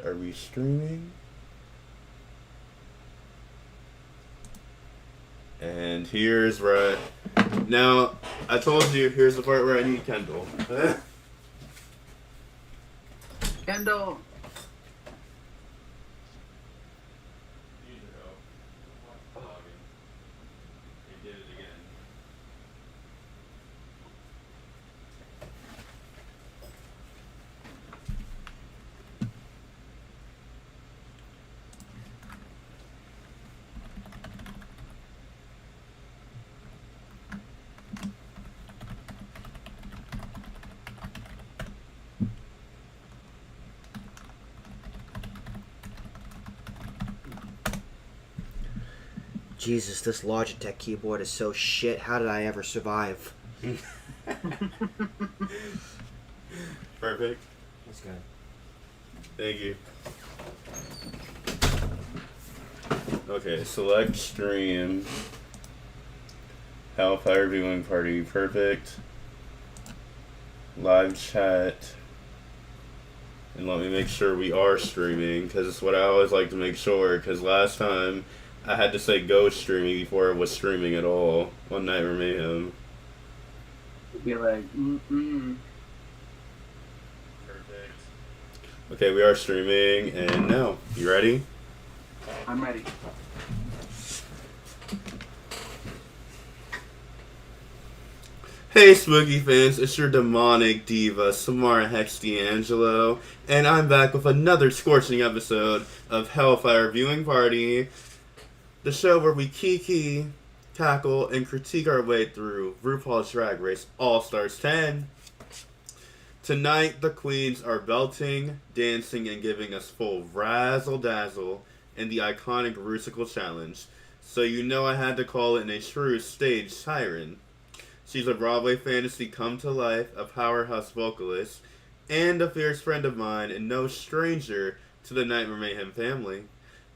are we streaming? And here's where now, I told you, here's the part where I need Kendall. Kendall. Jesus, this Logitech keyboard is so shit. How did I ever survive? Perfect. That's good. Thank you. Okay, select stream. Hellfire viewing party. Perfect. Live chat. And let me make sure we are streaming, because it's what I always like to make sure, because last time I had to say go streaming before it was streaming at all. One Night Mayhem. Be like, Perfect. Okay, we are streaming, and now, you ready? I'm ready. Hey spooky fans, it's your demonic diva, Samara Hex D'Angelo, and I'm back with another scorching episode of Hellfire Viewing Party, the show where we kiki, tackle, and critique our way through RuPaul's Drag Race All-Stars 10. Tonight, the queens are belting, dancing, and giving us full razzle-dazzle in the iconic Rusical challenge, so you know I had to call it a true stage siren. She's a Broadway fantasy come to life, a powerhouse vocalist, and a fierce friend of mine, and no stranger to the Nightmare Mayhem family.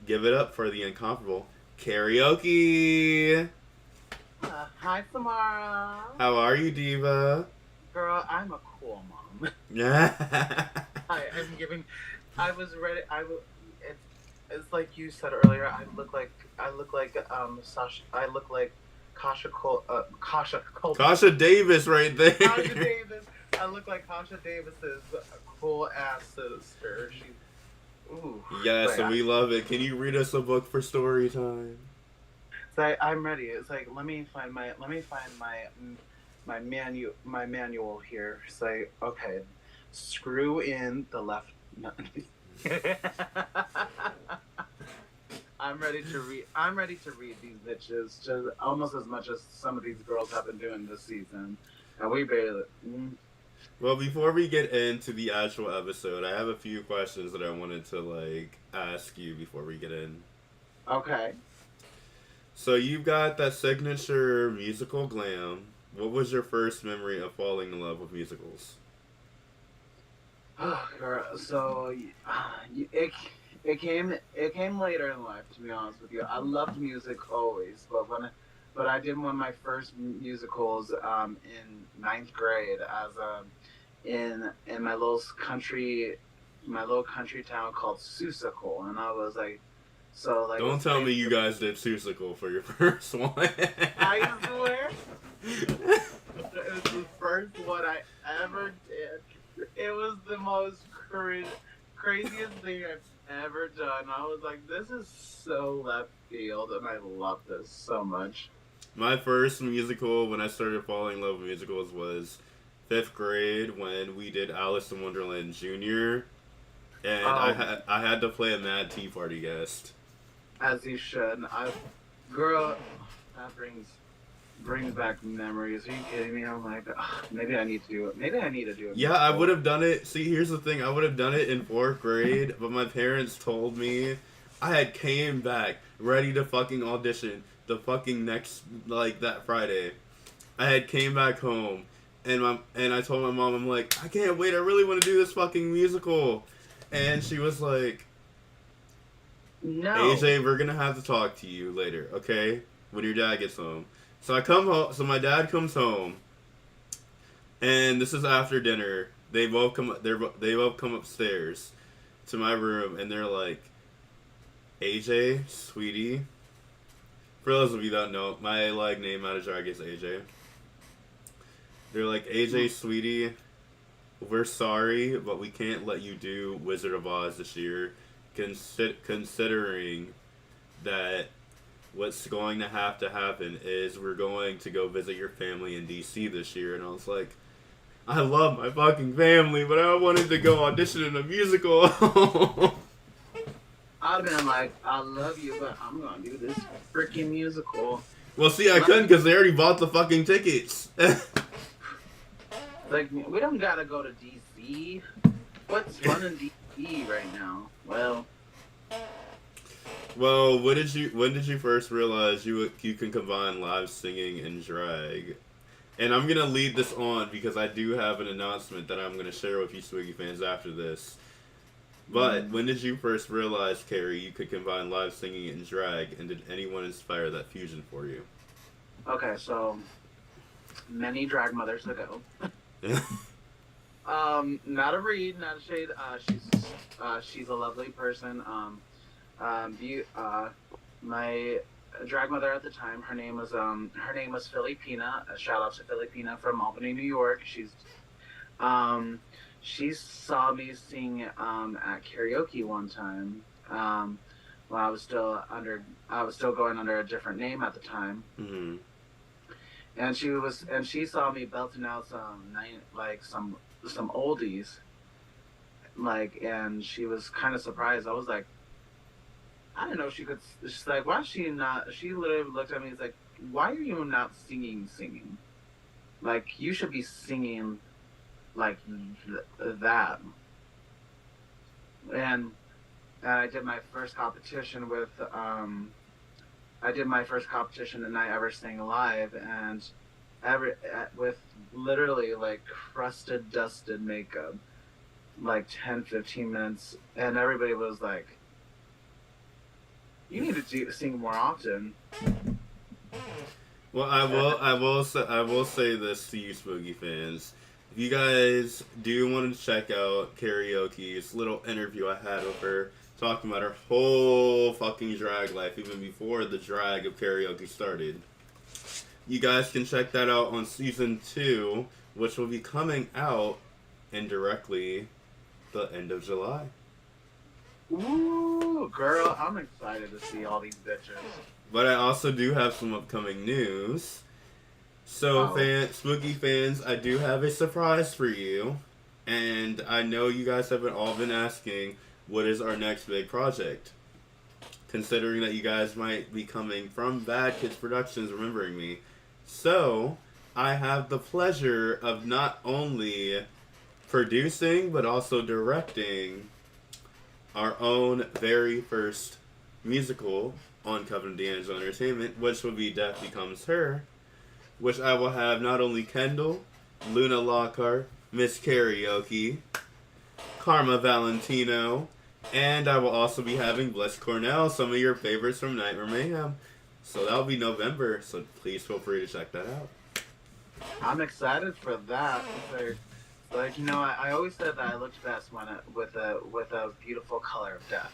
Give it up for the incomparable Keri Oki. Hi, Samara. How are you, diva? Girl, I'm a cool mom. Yeah. I'm giving. I was ready. It's like you said earlier. I look like Sasha. I look like Kasha Davis right there. Kasha Davis. I look like Kasha Davis's cool ass sister. She. Ooh. Yes, and we love it. Can you read us a book for story time? So I'm ready. It's like let me find my manual here. It's like okay, screw in the left. I'm ready to read. I'm ready to read these bitches just almost as much as some of these girls have been doing this season, and we barely. Well, before we get into the actual episode, I have a few questions that I wanted to ask you before we get in. Okay. So you've got that signature musical glam. What was your first memory of falling in love with musicals? Oh, girl. So it came later in life. To be honest with you, I loved music always, but I did one of my first musicals in ninth grade as in my little country town called Rusical, and I was like, so like. Don't tell me you guys did Rusical for your first one. I swear, it was the first one I ever did. It was the most craziest thing I've ever done. I was like, this is so left field, and I love this so much. My first musical, when I started falling in love with musicals, was 5th grade when we did Alice in Wonderland Jr. And I had to play a Mad Tea Party guest. As you should. Girl, that brings back memories. Are you kidding me? I'm like, maybe I need to do it. Maybe I need to do it. Yeah, I would have done it. See, here's the thing. I would have done it in 4th grade, but my parents told me I had came back ready to fucking audition the fucking next, that Friday. I had came back home, and I told my mom, I'm like, I can't wait. I really want to do this fucking musical. And she was like, no. AJ, we're going to have to talk to you later, okay? When your dad gets home. So I come home. So my dad comes home, and this is after dinner. They both come upstairs, to my room, and they're like, AJ, sweetie. For those of you that don't know, my like name out of drag is AJ. They're like, AJ, sweetie, we're sorry, but we can't let you do Wizard of Oz this year, considering that what's going to happen is we're going to go visit your family in DC this year. And I was like, I love my fucking family, but I wanted to go audition in a musical. I'd have been like, I love you, but I'm gonna do this freaking musical. Well, see, I couldn't because they already bought the fucking tickets. Like, we don't gotta go to DC. What's fun in DC right now? Well, when did you first realize you can combine live singing and drag? And I'm gonna lead this on because I do have an announcement that I'm gonna share with you Swiggy fans after this. But when did you first realize, Keri, you could combine live singing and drag, and did anyone inspire that fusion for you? Okay, so many drag mothers ago. Not a read, not a shade. She's a lovely person. My drag mother at the time, her name was Filipina. A shout out to Filipina from Albany, New York. She saw me sing at karaoke one time. When I was still going under a different name at the time. Mm-hmm. And she saw me belting out some oldies, and she was kind of surprised. I was like, I didn't know she could. She's like, why is she not? She literally looked at me and was like, why are you not singing? Like, you should be singing like that. And I did my first competition with and I ever sang live, and with literally like crusted, dusted makeup, like 10-15 minutes, and everybody was like, you need to sing more often. Well, I will say this to you, Spooky fans. If you guys do want to check out Keri Oki's little interview I had with her, talking about her whole fucking drag life, even before the drag of karaoke started, you guys can check that out on season 2, which will be coming out indirectly the end of July. Ooh, girl, I'm excited to see all these bitches. But I also do have some upcoming news. So, Spooky fans, I do have a surprise for you. And I know you guys have all been asking, what is our next big project? Considering that you guys might be coming from Bad Kids Productions, remembering me. So, I have the pleasure of not only producing, but also directing our own very first musical on Covenant D'Angelo Entertainment, which will be Death Becomes Her, which I will have not only Kendall, Luna Lockhart, Miss Keri Oki, Karma Valentino, and I will also be having Bless Cornell, some of your favorites from Nightmare Mayhem. So that'll be November, so please feel free to check that out. I'm excited for that. Like, you know, I always said that I looked best when with a beautiful color of death.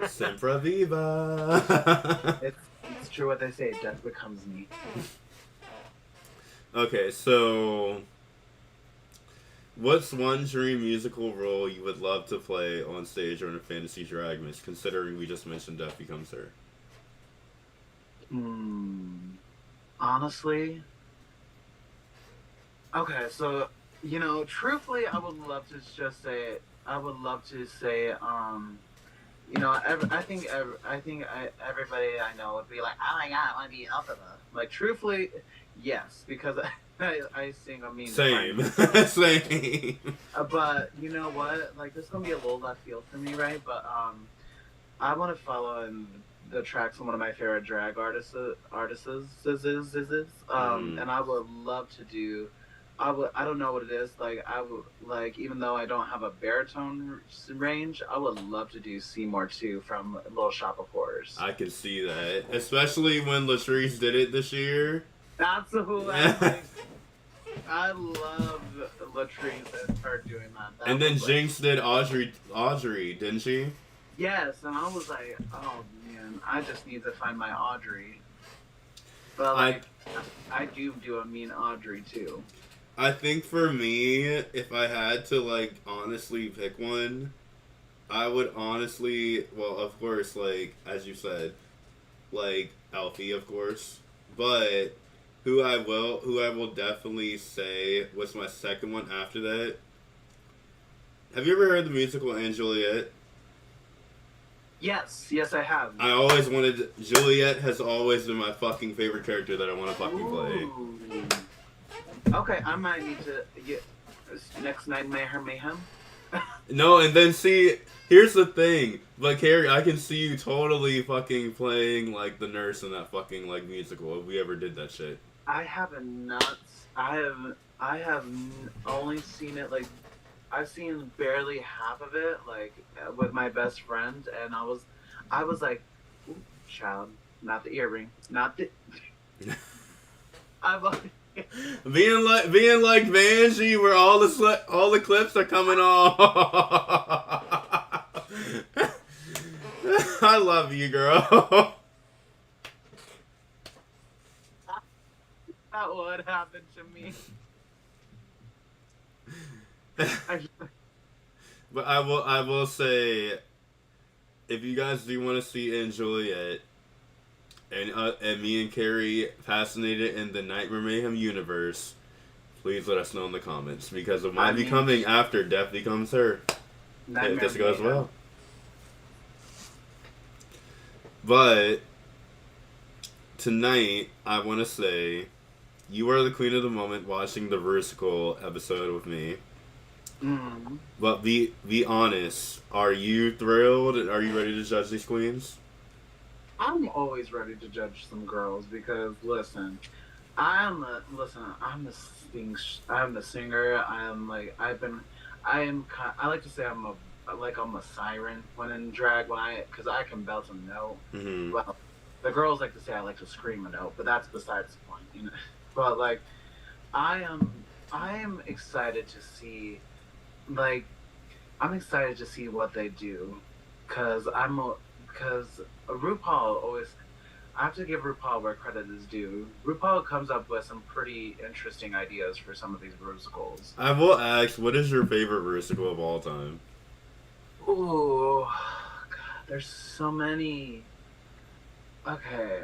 Sempre Viva! It's true what they say, death becomes me. Okay, so what's one dream musical role you would love to play on stage or in a fantasy drag miss, considering we just mentioned Death Becomes Her? Honestly? Okay, so, you know, truthfully, I would love to say, you know, I think everybody I know would be like, oh my god, I want to be Alpha. Like, truthfully, yes, because I sing a mean. Same. Same. But you know what? Like, this is gonna be a little left field for me, right? But I want to follow in the tracks of one of my favorite drag artists, and I would love to do. I don't know what it is. Like, I would, like, even though I don't have a baritone range, I would love to do Seymour 2 from Little Shop of Horrors. I can see that, especially when Latrice did it this year. That's who I like. I love Latrice and her doing that. And then was, Jinx did Audrey, didn't she? Yes, and I was like, oh man, I just need to find my Audrey. But like, I do a mean Audrey too. I think for me, if I had to like honestly pick one, I would honestly, well, of course, like as you said, like Alfie, of course, but who I will definitely say was my second one after that. Have you ever heard the musical Anne Juliet? Yes, I have. I always wanted Juliet has always been my fucking favorite character that I want to fucking play. Okay, I might need to get next night Mayhem. No, and then see, here's the thing. But Keri, I can see you totally fucking playing like the nurse in that fucking like musical if we ever did that shit. I have only seen it like I've seen barely half of it like with my best friend, and I was like, ooh, child, not the earring, not the. I'm like. Being like Vanjie, where all the clips are coming off. I love you, girl. That would happen to me. But I will say, if you guys do want to see Anne Juliet, and me and Keri fascinated in the Nightmare Mayhem universe, please let us know in the comments, because it might be coming after Death Becomes Her. If this goes well. But tonight, I want to say, you are the queen of the moment watching the Rusical episode with me. Mm. But be honest, are you thrilled? Are you ready to judge these queens? I'm always ready to judge some girls because listen, I like to say I'm a siren when in drag because I can belt a note. Mm-hmm. Well, the girls like to say I like to scream a note, but that's besides the point, you know. But like, I am excited to see, like, I'm excited to see what they do, because RuPaul always, I have to give RuPaul where credit is due. RuPaul comes up with some pretty interesting ideas for some of these Rusicals. I will ask, what is your favorite Rusical of all time? Ooh, God, there's so many. Okay.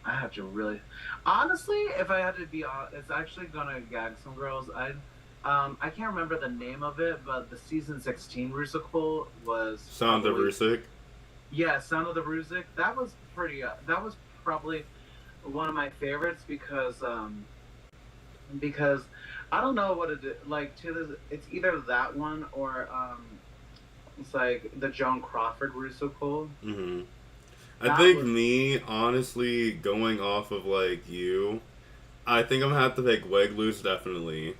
I have to really, honestly, if I had to be honest, it's actually gonna gag some girls. I can't remember the name of it, but the season 16 Rusical was Sound of Rusic. Yeah, Sound of the Rusic. That was pretty. That was probably one of my favorites because I don't know what it is like. It's either that one or it's like the Joan Crawford Rusical. Mm-hmm. I think me, honestly, going off of like you, I think I'm gonna have to pick Wig Loose definitely.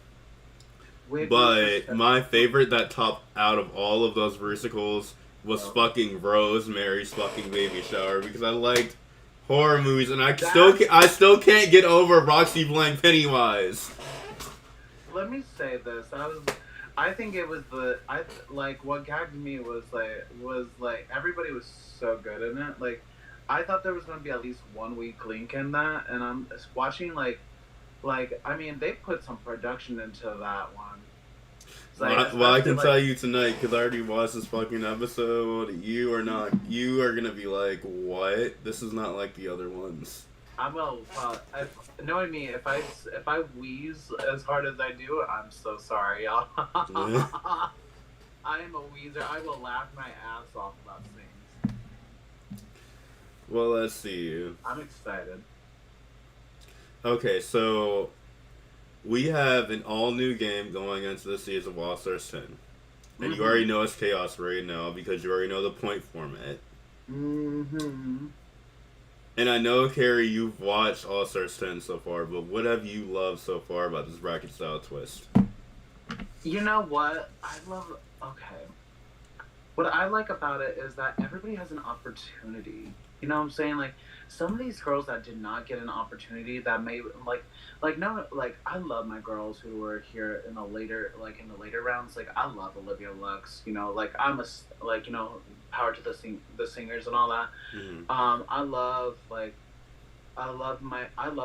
But my favorite that topped out of all of those Rusicals was fucking Rosemary's fucking Baby Shower, because I liked horror movies and I still can't get over Roxy Blank Pennywise. Let me say this. I think it was what gagged me was like everybody was so good in it. Like I thought there was gonna be at least one weak link in that, and I'm watching like I mean they put some production into that one. Like, well, I can tell you tonight, because I already watched this fucking episode, you are gonna be like, what? This is not like the other ones. I will. Knowing me, if I wheeze as hard as I do, I'm so sorry, y'all. I am a wheezer. I will laugh my ass off about things. Well, let's see. I'm excited. Okay, so we have an all-new game going into the season of All Stars 10. And you already know it's chaos right now because you already know the point format. Mm-hmm. And I know, Keri, you've watched All Stars 10 so far, but what have you loved so far about this bracket-style twist? You know what? What I like about it is that everybody has an opportunity. You know what I'm saying? Like some of these girls that did not get an opportunity that may no, like I love my girls who were here in the later rounds. Like I love Olivia Lux. You know, like like power to the singers and all that. Mhm. I love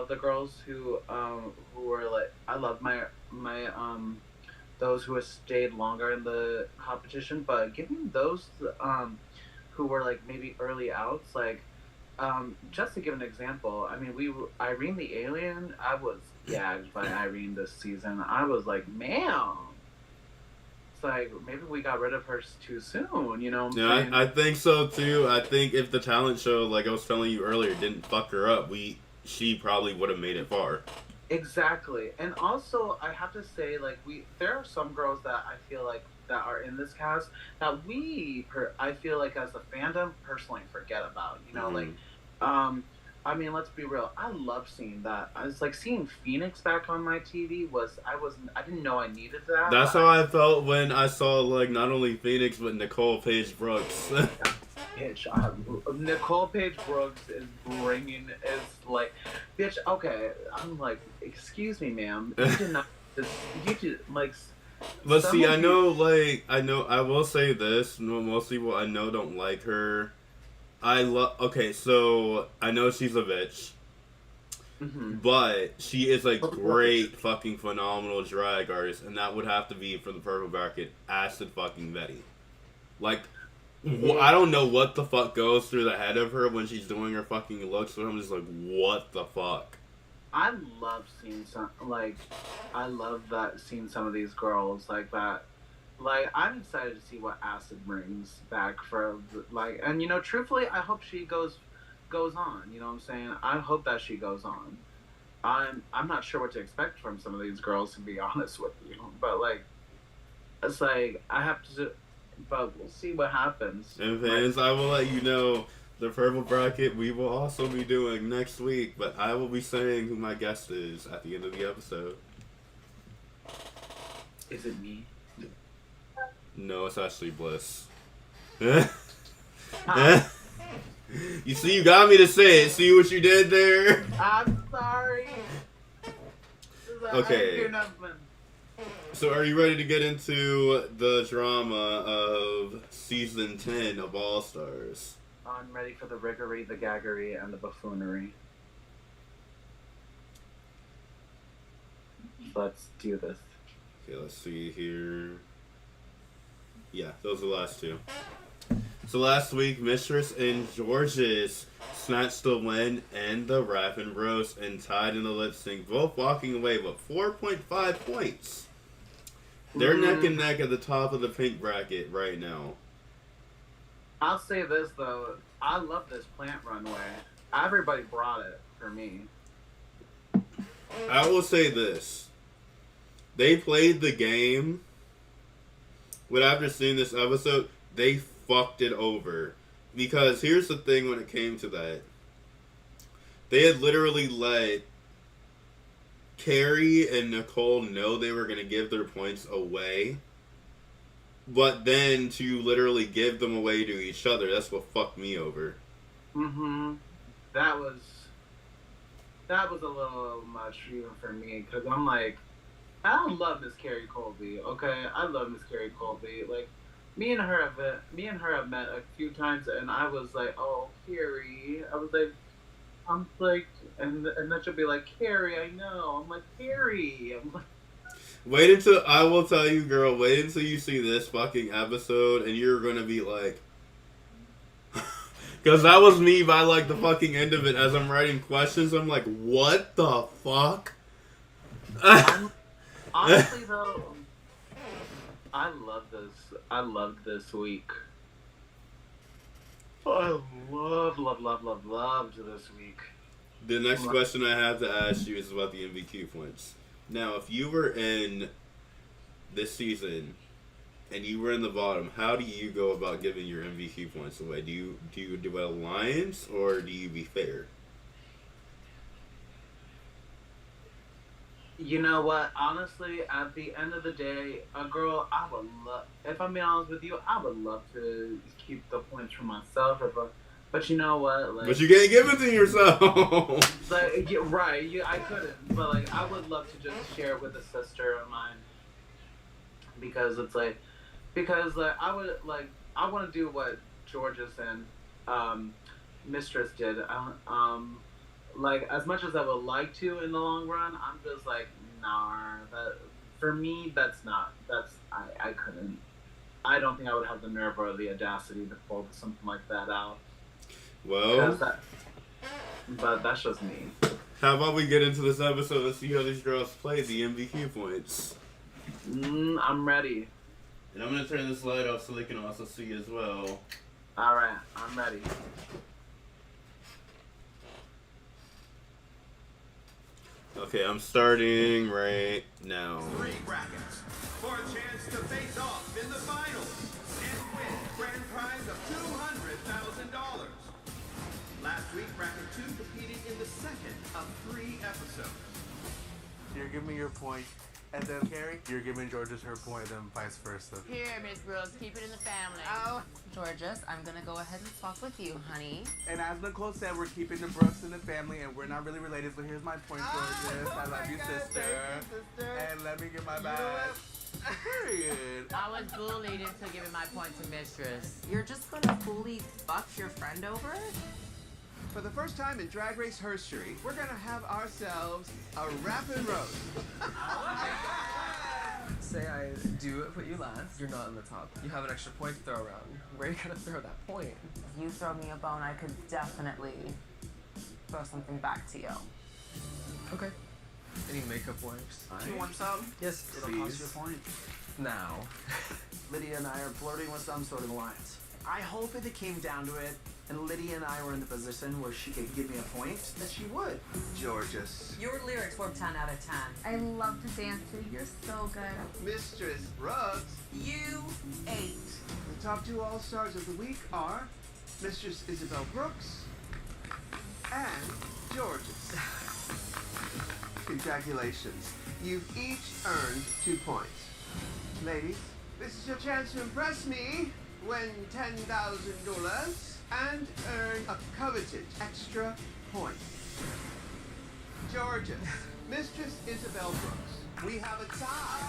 the girls who were like I love my those who have stayed longer in the competition, but giving those who were like maybe early outs, like just to give an example, I mean, Irene the Alien. I was gagged by Irene this season. I was like, man, it's like maybe we got rid of her too soon. You know what I'm Yeah, saying? I think so too. I think if the talent show, like I was telling you earlier, didn't fuck her up, she probably would have made it far. Exactly. And also I have to say, like, there are some girls that I feel like that are in this cast that I feel like as a fandom personally forget about. You know, like I mean, let's be real. I love seeing that. I was like seeing Phoenix back on my TV I didn't know I needed that. That's how I felt when I saw like not only Phoenix but Nicole Paige Brooks. Bitch, Nicole Paige Brooks is like, bitch. Okay, I'm like, excuse me, ma'am. You did not. You did like. But see, I know. I will say this. Most people I know don't like her. Okay, so I know she's a bitch, but she is a great fucking phenomenal drag artist, and that would have to be for the purple bracket, Acid fucking Betty. Like, I don't know what the fuck goes through the head of her when she's doing her fucking looks, but I'm just like, what the fuck? I love seeing seeing some of these girls like that. Like, I'm excited to see what Acid brings back for, like, and truthfully, I hope she goes on. You know what I'm saying? I hope that she goes on. I'm not sure what to expect from some of these girls, to be honest with you. But like, it's like I have to, but we'll see what happens. And fans, I will let you know the purple bracket we will also be doing next week, but I will be saying who my guest is at the end of the episode. Is it me? No, it's Ashley Bliss. You see, you got me to say it. See what you did there? I'm sorry. Okay. So are you ready to get into the drama of season 10 of All Stars? I'm ready for the riggery, the gaggery, and the buffoonery. Let's do this. Okay, let's see here. Yeah, those are the last two. So last week, Mistress and Georges snatched the win and the rap and roast and tied in the lip sync, both walking away with 4.5 points. They're neck and neck at the top of the pink bracket right now. I'll say this though, I love this plant runway. Everybody brought it for me. I will say this. They played the game. But after seeing this episode, they fucked it over. Because here's the thing when it came to that. They had literally let Keri and Nicole know they were going to give their points away. But then to literally give them away to each other, that's what fucked me over. That was a little much even for me. Because I'm like, I don't love Miss Keri Colby, okay? I love Miss Keri Colby. Like, me and her have met a few times, and I was like, oh, Keri. I'm like, and then she'll be like, Keri, I know. I'm like, Keri. I'm like, wait until, I will tell you, girl, wait until you see this fucking episode, and you're gonna be like, because that was me by, like, the fucking end of it. As I'm writing questions, I'm like, what the fuck? Honestly, though, I loved this week. I loved this week. The next question I have to ask you is about the MVQ points. Now, if you were in this season and you were in the bottom, how do you go about giving your MVQ points away? Do you do an alliance or do you be fair? You know what? Honestly, at the end of the day, a girl, I would love, if I'm being honest with you, I would love to keep the points for myself. But you know what? Like, But you can't give it to yourself. like, right? I couldn't. But like, I would love to just share it with a sister of mine because it's like, I want to do what Georges and Mistress did. Like as much as I would like to in the long run, I'm just like, nah. That for me, I couldn't. I don't think I would have the nerve or the audacity to pull something like that out. Well, but that's just me. How about we get into this episode and see how these girls play the MVQ points? I'm ready. And I'm gonna turn this light off so they can also see as well. All right, I'm ready. Okay, I'm starting right now. 3 brackets for a chance to face off in the finals and win grand prize of $200,000. Last week, bracket 2 competed in the second of 3 episodes. You're giving me your point, and then Keri, you're giving Georges her point, and vice versa. Here, Miss Brooks, keep it in the family. Oh, Georges, I'm gonna go ahead and swap with you, honey. And as Nicole said, we're keeping the Brooks in the family, and we're not really related, so here's my point, Georges. I love you, sister. And let me get my badge. Period. I was bullied into giving my point to Mistress. You're just gonna fully fuck your friend over? For the first time in Drag Race history, we're gonna have ourselves a rap and roast. Say I do put you last, you're not in the top. You have an extra point to throw around. Where are you gonna throw that point? If you throw me a bone, I could definitely throw something back to you. Okay. Any makeup wipes? Do you want some? Yes, It'll cost you a point. Now. Lydia and I are flirting with some sort of alliance. I hope if it came down to it, and Lydia and I were in the position where she could give me a point, that she would. Georges. Your lyrics were 10 out of 10. I love to dance too. You're so good. Mistress Brooks. You ate. The top 2 All-Stars of the week are Mistress Isabel Brooks and Georges. Congratulations. You've each earned 2 points. Ladies, this is your chance to impress me, win $10,000, and earn a coveted extra point. Georges, Mistress Isabel Brooks, we have a tie.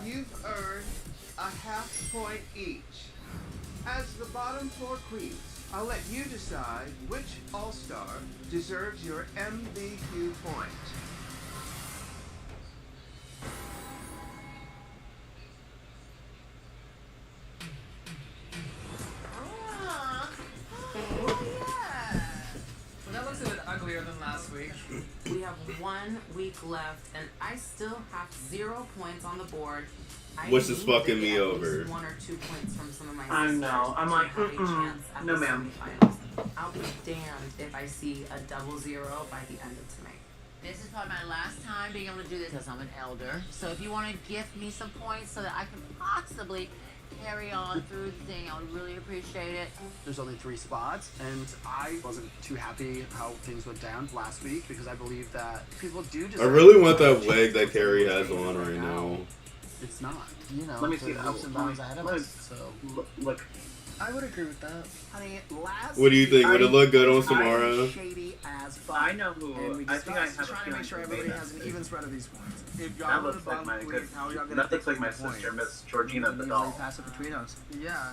You've earned a half point each. As the bottom 4 queens, I'll let you decide which All-Star deserves your MVQ point. Well, that looks a bit uglier than last week. We have 1 week left, and I still have 0 points on the board. Which is fucking me at over. least 1 or 2 points from some of my I sisters know. I'm to like, have a chance at no, the ma'am. semifinals. I'll be damned if I see a 0-0 by the end of tonight. This is probably my last time being able to do this because I'm an elder. So if you want to gift me some points so that I can possibly carry on through the thing, I would really appreciate it. There's only 3 spots, and I wasn't too happy how things went down last week because I believe that people do just. I really want that wig that Keri has on right now. It's not. You know, Let me see there's that. leaps and bounds ahead of us. So, Look. I would agree with that. honey, last. What do you think? Would it look good on I'm Samara? shady as fuck. I know who. And we I think I have a trying to make sure feeling everybody who has an made even spread of these points. If That looks like my good. how y'all gonna That looks like my pick the sister, points? Miss Georgina the Usually doll. pass it between us. Yeah.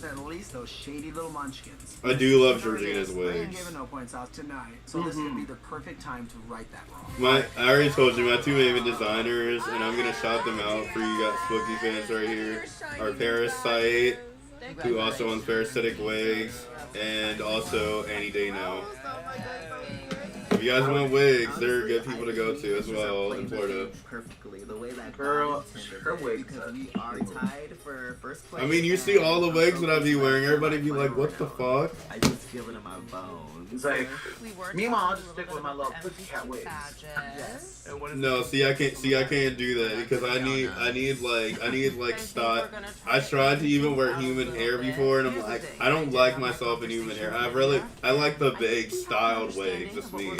At least those shady little munchkins. I do love Whatever it Georgina's is, I ain't wigs. giving no points out tonight, so this could be the perfect time to right that wrong. I already told you, my 2 favorite designers, and I'm gonna shout them out for you guys Spooky fans right here, are Parasite, who also owns Parasitic Wigs, and also Any Day Now. If you guys want wigs, they're good people to go to as well in Florida. Perfectly the way that Girl, her wig wig because we are tied for first place. I mean, you see all the wigs that I be wearing, everybody be like, what the fuck? I just feel it in my bones. It's like, meanwhile, I'll just stick with my little pussycat wigs. Yes. And what is No, I can't do that because I need like style. I tried to even wear human hair before, and I'm like, I don't like myself in human hair. I like the big styled wigs. That's me.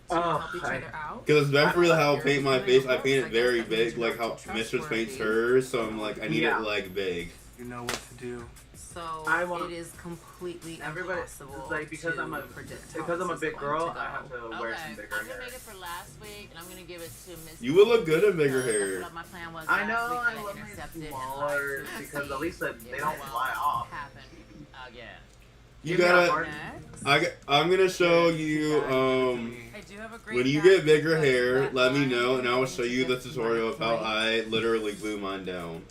Because especially how I paint my face, I paint it very big, like how Mistress paints hers. So I'm like, I need it like big. You know what to do. So I want- it is completely Everybody- impossible like, because to I'm a- predict how because I'm a this is big going girl, to go. I have to wear some bigger I'm hair. gonna make it for last week, and I'm gonna give it to Miss. You would look good in bigger because hair. That's what my plan was I last know, week, I and love my intercepted and smaller lied to because see at least they it don't will fly off. happen again. You Give me a gotta. heart. I'm gonna show you. I do have a great When you back get bigger because hair, that let me line know, and I will is show you the just tutorial of how my I literally glue mine down.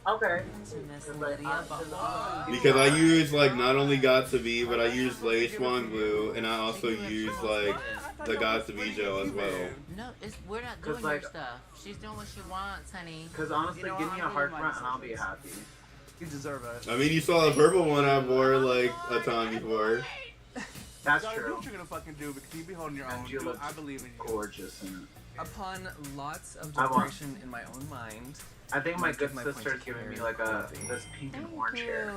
Okay. To Miss Lydia Butler. Because I use like not only got to be, but I use lace one glue, and I also use like the got to be gel as well. No, we're not 'Cause, doing like- your stuff. She's doing what she wants, honey. Because honestly, You know give what, me a I'm heart doing front my and I'll be decisions. happy. You deserve it. I mean, you saw the purple one I wore like a time before. That's Gotta do true. what you're gonna fucking do because you be holding your own. And you Dude, look I believe in you. gorgeous in it. Upon lots of I want- deliberation in my own mind, I think my Might good give my point sister's to giving me Keri like a Oki. this pink and orange hair.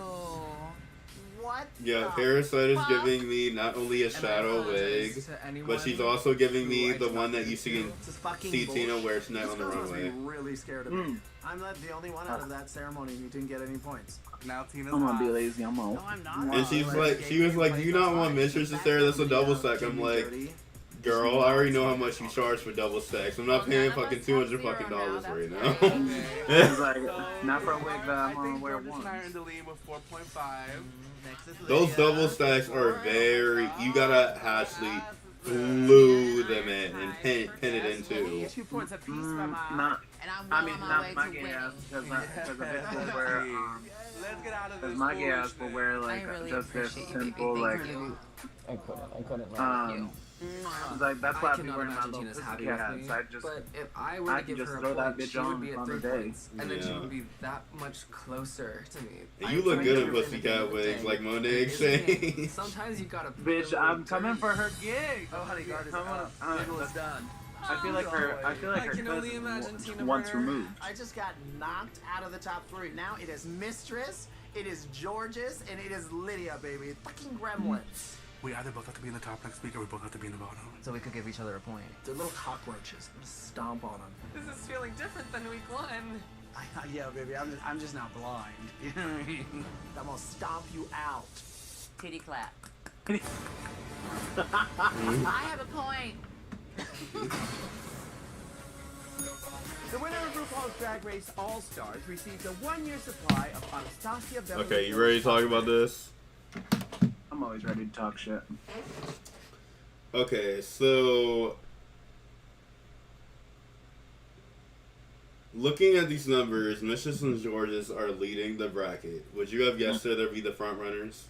What? Yeah, Parasite is Well, giving me not only a and I shadow apologize wig, to anyone but she's also giving who me I the did one not that you see, This is fucking see Tina bullshit. wear tonight This on the girl must be runway. really scared of me. Mm. I'm not the only one out of that ceremony who didn't get any points. Now Tina's I'm gonna be hot. lazy. I'm No, out. I'm not. And she was like, do you not want mistress to stare? That's a double stack. I'm like, girl, I already know how much you charge for double stacks. I'm not paying fucking $200 fucking dollars right now. It's like, not for a wig that I I'm gonna think wear Georgia and I are in once. the lead with 4.5. Those double stacks are very. You gotta actually glue them in and pin it in too. 2 points apiece, Not, And I'm I well mean, on my not way my to gay winning. ass, because a bitch will wear, Let's get out of because this my gay ass will foolishness. wear like really just this appreciate you, baby. simple like, Thank you. I couldn't let you. it's like that's why I I be cannot wearing my imagine little Tina's pussy happy with hats. me, I just, but if I were I to can give just her throw a that point, bitch she would on be at on the 3 day. points, and then she Yeah. would be that much closer to me. And I you look tried good to in do it pussycat the wigs day, like Monet and isn't it? Exchange. Sometimes you gotta. bitch, I'm coming for her gig. Oh, honey, guard is Come on, up. Jiggle is done. I feel like her I can only imagine clit Tina once Burner. removed. I just got knocked out of the top 3. Now it is Mistress, it is George's, and it is Lydia, baby. Fucking gremlins. We either both have to be in the top next week or we both have to be in the bottom. So we could give each other a point. They're little cockroaches. I'm gonna stomp on them. This is feeling different than week 1. Yeah, baby, I'm just not blind. You know what I mean? I'm gonna stomp you out. Titty clap. I have a point. The winner of RuPaul's Drag Race All-Stars received a 1-year supply of Anastasia Beverly Okay, you Hills ready to talk about this? I'm always ready to talk shit. Okay, so looking at these numbers, Mistress and Georges are leading the bracket. Would you have guessed that they'd be the front runners?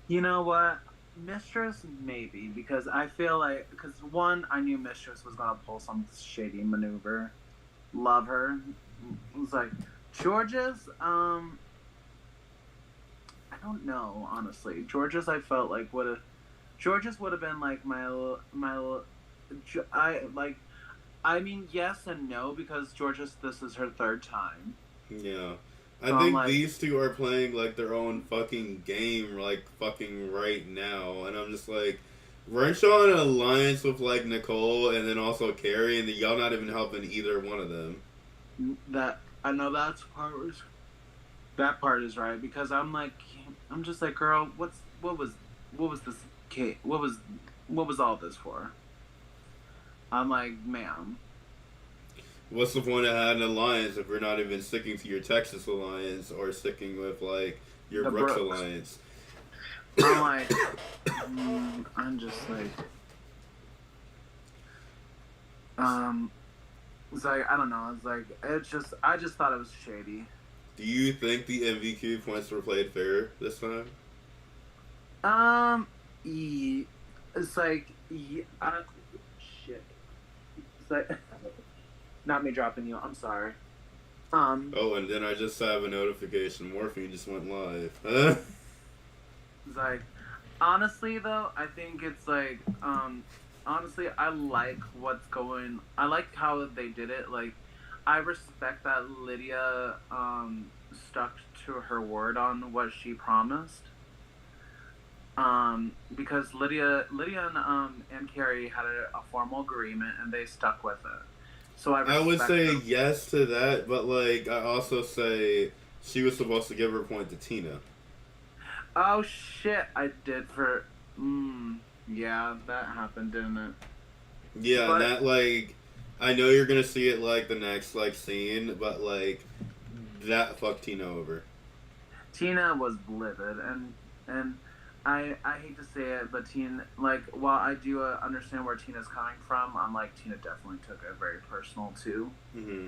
You know what? Mistress, maybe, because I feel like, because one, I knew Mistress was gonna pull some shady maneuver. Love her. It was like, Georges, I don't know, honestly. Georges, I felt like Georges would have been like I mean, yes and no, because Georges, this is her 3rd time. Yeah. I So I'm think like- these two are playing like their own fucking game, like fucking right now, and I'm just like, weren't y'all in an alliance with like Nicole and then also Keri, and then y'all not even helping either one of them? That I know that part is right, because I'm just like, girl, what was this kid? What was all this for? I'm like, ma'am. What's the point of having an alliance if we're not even sticking to your Texas alliance or sticking with like your The Brooks Brooks. alliance? I'm like, I'm just like, it's like, I don't know. It's like, I just thought it was shady. Do you think the MVQ points were played fair this time? It's like, shit. It's like, not me dropping you. I'm sorry. Oh, and then I just have a notification. Morphine just went live. It's like, honestly though, I think it's like, honestly, I like I like how they did it. Like, I respect that Lydia, stuck to her word on what she promised. Because Lydia and Keri had a formal agreement and they stuck with it. So I would respect say them. yes to that, but like I also say she was supposed to give her point to Tina. Oh shit! I did for. Yeah, that happened, didn't it? Yeah, But- and that, like, I know you're gonna see it, like, the next, like, scene, but, like, that fucked Tina over. Tina was livid, and I hate to say it, but Tina, like, while I do understand where Tina's coming from, I'm like, Tina definitely took it very personal too. Mm-hmm.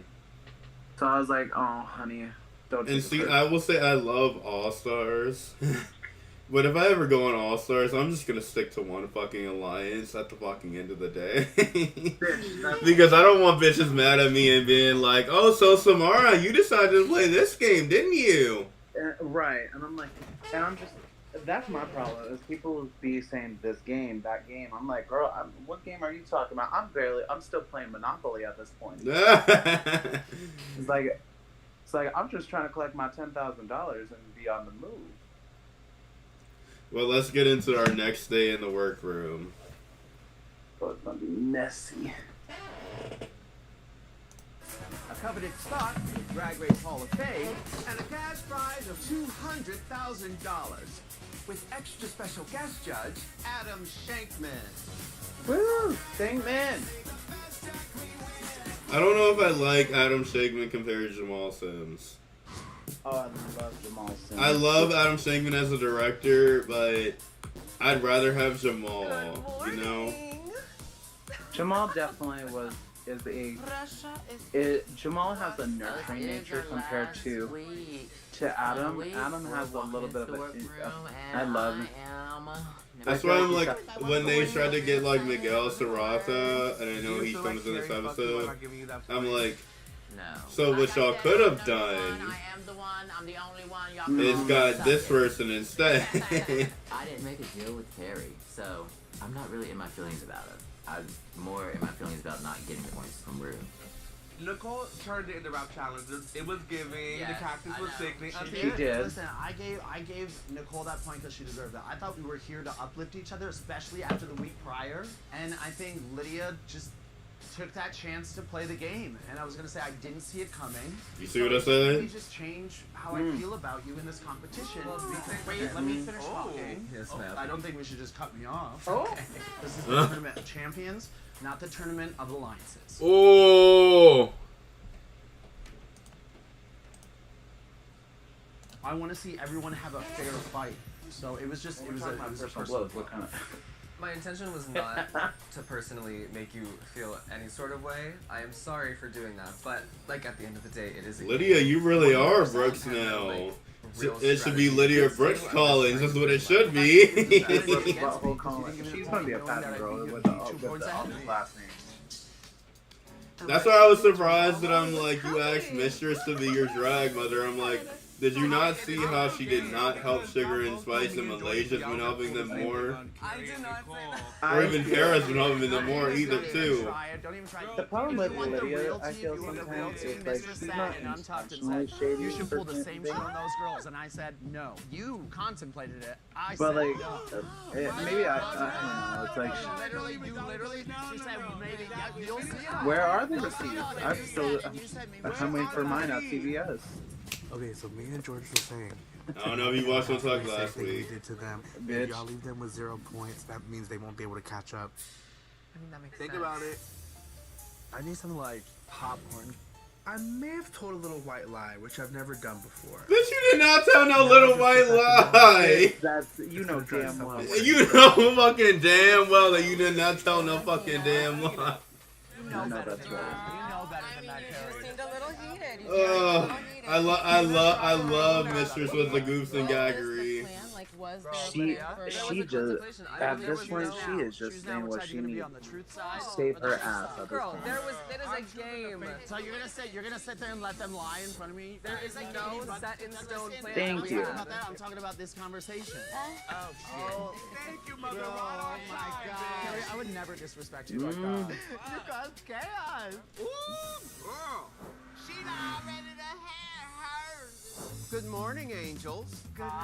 So I was like, oh, honey, don't. And take it see, personal. I will say I love All-Stars. But if I ever go on All-Stars, I'm just gonna stick to one fucking alliance at the fucking end of the day. Because I don't want bitches mad at me and being like, oh, so Samara, you decided to play this game, didn't you? Right, and I'm like, and I'm just, that's my problem, is people be saying this game, that game. I'm like, girl, what game are you talking about? I'm still playing Monopoly at this point. It's like, I'm just trying to collect my $10,000 and be on the move. Well, let's get into our next day in the workroom. So it's gonna be messy. A coveted spot in the Drag Race Hall of Fame, and a cash prize of $200,000. With extra special guest judge, Adam Shankman. Woo! Sing man! I don't know if I like Adam Shankman compared to Jamal Sims. Oh, I love Jamal Sims. I love Adam Shankman as a director, but I'd rather have Jamal, you know? Jamal definitely Jamal has a nurturing nature compared to Adam. Adam has a little bit of I love him. That's why I'm like, when they tried to get like Miguel Serrata, and I know he comes in this episode, I'm like, so what y'all could have done is got this person instead. I didn't make a deal with Keri, so I'm not really in my feelings about it. I'm more in my feelings about not getting points from Rue. Nicole turned it into rap challenge. It was giving. Yes, the cactus was sickening. She did. Listen, I gave Nicole that point because she deserved that. I thought we were here to uplift each other, especially after the week prior. And I think Lydia just took that chance to play the game. And I was gonna say I didn't see it coming. You see what I said? Let me just change how I feel about you in this competition. Wait, let me finish talking. Yes, ma'am. I don't think we should just cut me off. Oh. Okay. This is the tournament of champions, not the tournament of alliances. Oh! I want to see everyone have a fair fight. So it was just, it was a personal blows. What kind of? My intention was not to personally make you feel any sort of way. I am sorry for doing that, but like at the end of the day, it is a Lydia, game. you really are 100% Brooks have, now. like, real It should be strategy. Lydia Yes, Brooks I'm Collins. just That's what it trying should to be. She's gonna be a patent girl with the last name. That's why I was surprised that I'm like, you asked Mistress to be your drag mother. I'm like, did you not see how she did not help Sugar and Spice and Malaysia's been helping them more? I did not say that. Or even Kara's been helping them more either too. Don't even try. The problem with If you want the Lydia, real I tea, feel if you want the real sometimes tea, it's like Mr. she's Sat not and Untucked and intentionally said, shady. you should pull the for same things. shit on those girls. And I said, no. You contemplated it. I But said, like, no. maybe I don't know. It's like, You literally, she said, maybe, yeah, you'll see it. where are the receipts? I'm waiting for mine at CVS. Okay, so me and George were saying. I don't know if you watched What's Up last We week. did to them. Bitch. If y'all leave them with 0 points, that means they won't be able to catch up. I mean, that makes Think sense. about it. I need some like popcorn. I may have told a little white lie, which I've never done before. Bitch, you did not tell no little white lie. That's, you know damn well. You know fucking damn well that you did not tell no fucking damn lie. You know that's right. You know better than that, Keri. You seemed a little heated. I love Mistress with the goofs and gaggery. Like, was She There just, at this point, she is just saying what she needs. on the truth side. Save her ass at this Girl, point. it is a game. So you're gonna sit there and let them lie in front of me? There is no set in stone plan. Thank that we you. have. I'm talking about this conversation. Oh shit. Thank you, Oh my god. Keri, I would never disrespect you like that. You caused chaos. She not ready to have hers. Good morning, angels. Good morning.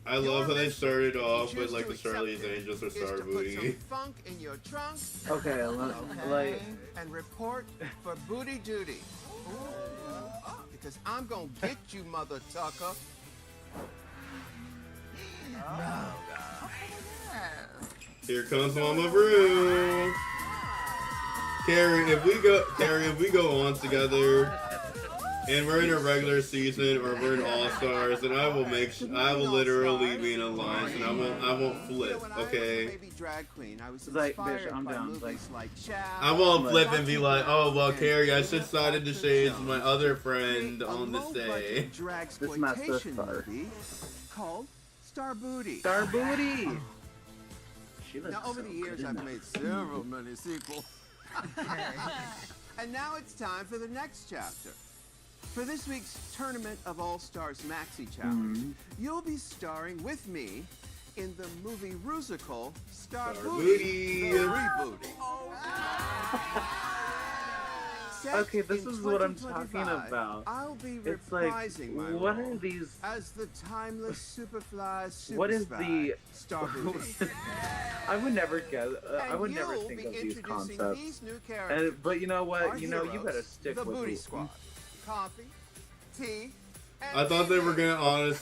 I love how they started off with like the Charlie's Angels or Is to put some Starrbooty. funk in your trunk Okay, like, and report for booty duty. because I'm gonna get you, Mother Tucker. Here comes Mama Brew. Keri, if we go on together and we're in a regular season or we're in All Stars, then I will literally be in alliance and I won't flip, okay? Like, bitch, I'm down. Like, I won't flip and be like, oh well, Keri, I should side into Shades with my other friend on this day. this is my sister. Called Starrbooty. Starrbooty. Now, over the years, I've made several many sequels. And now it's time for the next chapter. For this week's Tournament of All-Stars Maxi Challenge, you'll be starring with me in the movie Rusical, Starrbooty, the Rebooty. Okay, this is what I'm talking about. I'll be It's like, reprising my what role are these? as the timeless superfly super What is spy, the? Starrbooty. I would never guess. I would And never you'll think be of these introducing concepts. these new characters. And, but you know what? Our You heroes, better stick the with Booty it. Squad. Coffee, tea, I thought they were gonna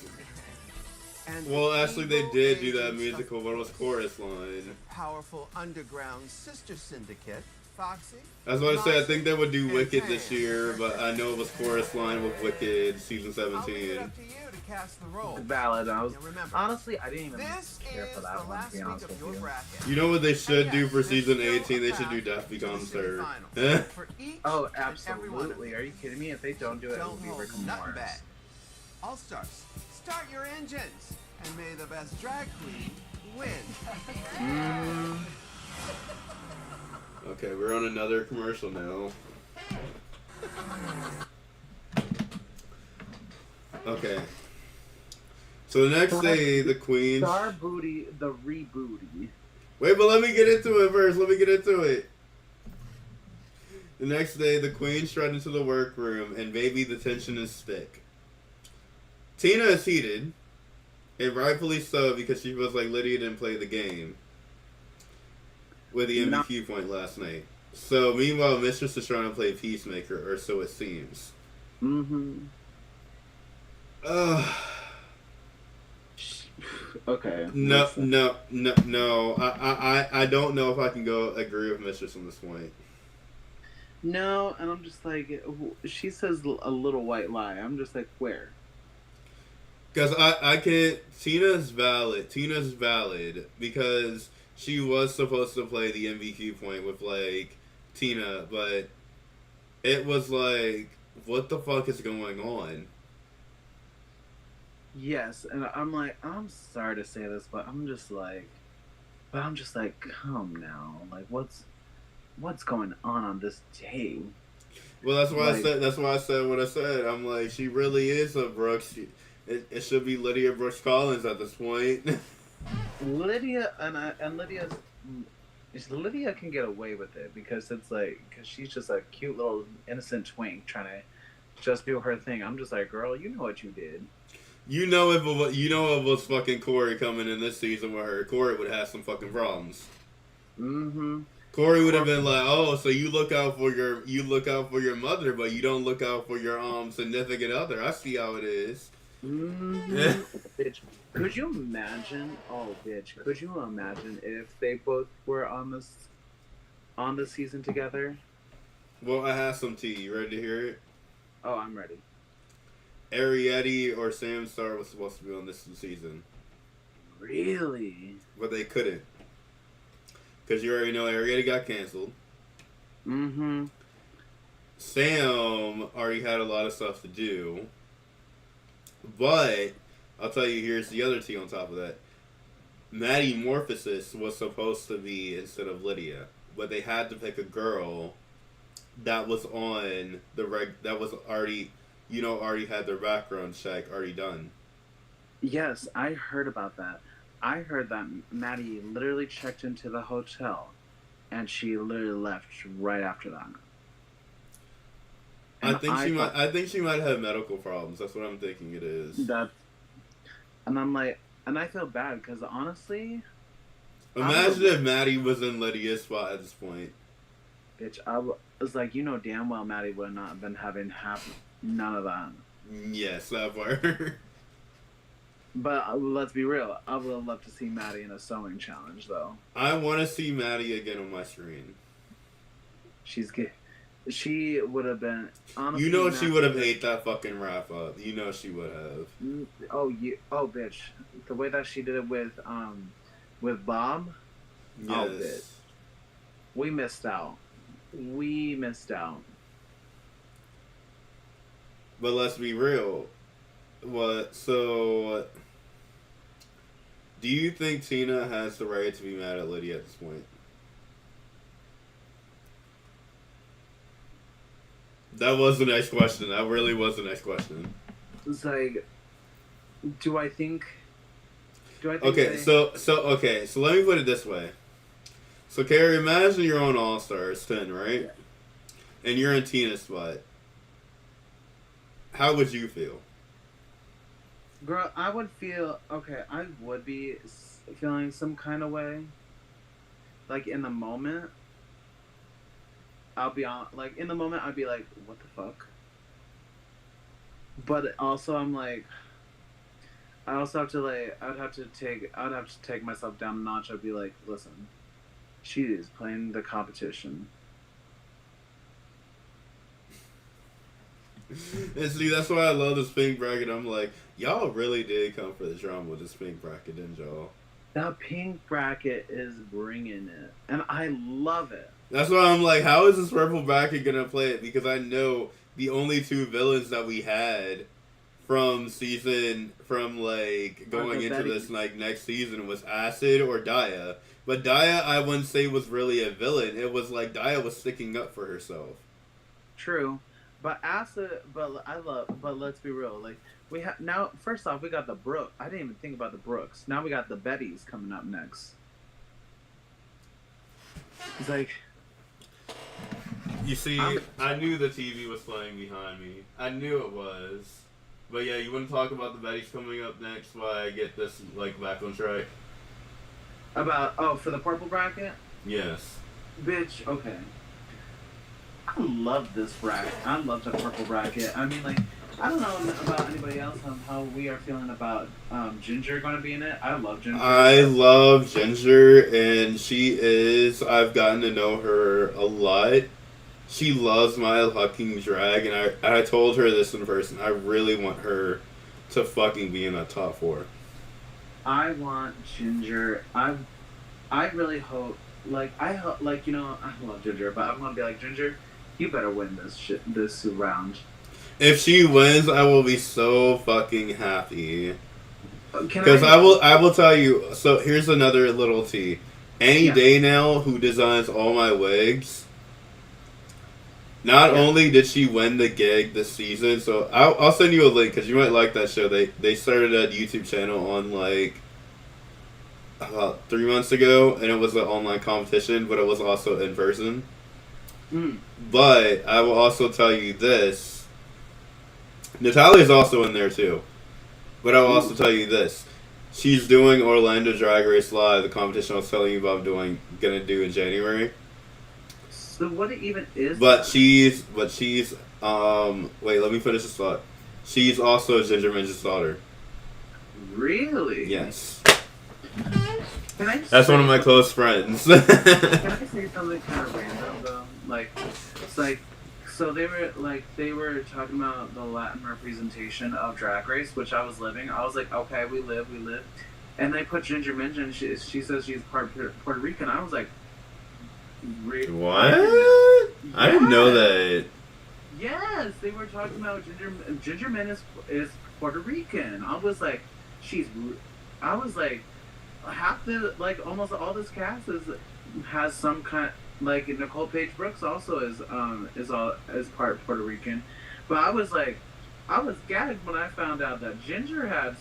well, actually they did do that musical, but it was chorus line. Powerful underground sister syndicate, Foxy. That's what I said. I think they would do Wicked this year, but I know it was chorus line with Wicked season 17. Valid. Honestly, I didn't even care for that one, to be honest with you. You know what they should do for season 18? They should do Death Becomes Her. Oh, absolutely. Are you kidding me? If they don't do it, it will be Rick and Morris. All Stars, start your engines, and may the best drag queen win. Okay, we're on another commercial now. Okay. So the next day, the queen... Starrbooty, the Rebooty. Wait, but let me get into it first. Let me get into it. The next day, the queen strutted into the workroom, and baby, the tension is thick. Tina is heated, and rightfully so, because she feels like Lydia didn't play the game with the MVP point last night. So, meanwhile, Mistress is trying to play Peacemaker, or so it seems. Okay. No. I don't know if I can go agree with Mistress on this point. No, and I'm just like, she says a little white lie. I'm just like, where? Because I can't... Tina's valid because she was supposed to play the MVP point with, like, Tina, but it was like, what the fuck is going on? Yes, and I'm like, I'm sorry to say this, but I'm just like, come now. Like, what's going on this day? Well, that's why I said what I said. I'm like, she really is a Brooks. It should be Lydia Brooks Collins at this point. Lydia Lydia can get away with it because she's just a cute little innocent twink trying to just do her thing. I'm just like, girl, you know what you did. You know if it was fucking Corey coming in this season with her, Corey would have some fucking problems. Corey would have been like, oh, so you look out for your mother, but you don't look out for your significant other. I see how it is. Bitch, could you imagine? Oh, bitch, could you imagine if they both were on this season together? Well, I have some tea. You ready to hear it? Oh, I'm ready. Arietti or Sam Star was supposed to be on this season. Really? But they couldn't. Because you already know Arietti got canceled. Sam already had a lot of stuff to do. But, I'll tell you, here's the other tea on top of that. Maddie Morphosis was supposed to be instead of Lydia. But they had to pick a girl that was on the that was already had their background check already done. Yes, I heard about that. I heard that Maddie literally checked into the hotel, and she literally left right after that. And I think she might have medical problems. That's what I'm thinking it is. And I'm like, and I feel bad because honestly, imagine if Maddie was in Lydia's spot at this point. Bitch, I was like, damn well Maddie would not have been having None of that. Yes, that part. But let's be real. I would love to see Maddie in a sewing challenge, though. I want to see Maddie again on my screen. She's good. She would have been. Honestly, You know she would have ate that fucking wrap up. You know she would have. Oh, bitch. The way that she did it with Bob. Yes. Oh, bitch. We missed out. But let's be real. So, do you think Tina has the right to be mad at Lydia at this point? That was the next question. That really was the next question. It's like, do I think? Okay, so let me put it this way. So, Keri, imagine you're on All Stars 10, right? Yeah. And you're in Tina's spot. How would you feel? Girl, I would feel okay. I would be feeling some kind of way. Like in the moment, I'll be on. Like in the moment, I'd be like, "What the fuck?" But also, I'm like, I also have to like, I'd have to take myself down a notch. I'd be like, "Listen, she is playing the competition." And see, that's why I love this pink bracket. I'm like, y'all really did come for the drama with this pink bracket, didn't y'all? That pink bracket is bringing it, and I love it. That's why I'm like, how is this purple bracket gonna play it? Because I know the only two villains that we had from like going into this like next season was Acid or Daya. But Daya, I wouldn't say was really a villain. It was like Daya was sticking up for herself. True. But but let's be real. Like we have now. First off, we got the Brooke. I didn't even think about the Brooks. Now we got the Bettys coming up next. It's like, you see, I knew the TV was playing behind me. I knew it was. But yeah, you want to talk about the Bettys coming up next while I get this like back on track? For the purple bracket? Yes. Bitch. Okay. I love this bracket. I love the purple bracket. I mean, like, I don't know about anybody else on how we are feeling about Ginger going to be in it. I love Ginger. I love Ginger, and I've gotten to know her a lot. She loves my fucking drag, and I told her this in person. I really want her to fucking be in that top 4. I want Ginger. I really hope, I love Ginger, but I'm going to be like, Ginger, you better win this round. If she wins, I will be so fucking happy. Because I will tell you. So here's another little tea. Any day now, who designs all my wigs. Not only did she win the gig this season, so I'll send you a link because you might like that show. They started a YouTube channel on like about 3 months ago, and it was an online competition, but it was also in person. But I will also tell you this. Natalia's also in there too. But I will also tell you this. She's doing Orlando Drag Race Live, the competition I was telling you about gonna do in January. So what it even is she's wait, let me finish this thought. She's also Ginger Minge's daughter. Really? Yes. That's one of my close friends. Can I say something kind of random though? Like, it's like, so they were talking about the Latin representation of Drag Race, which I was living. I was like, okay, we live. And they put Ginger Minge, and she says she's part Puerto Rican. I was like, what? I didn't know that. Yes, they were talking about Ginger Minge is Puerto Rican. I was like, half the, like, almost all this cast has some kind, like, Nicole Paige Brooks also is part Puerto Rican, but I was gagged when I found out that Ginger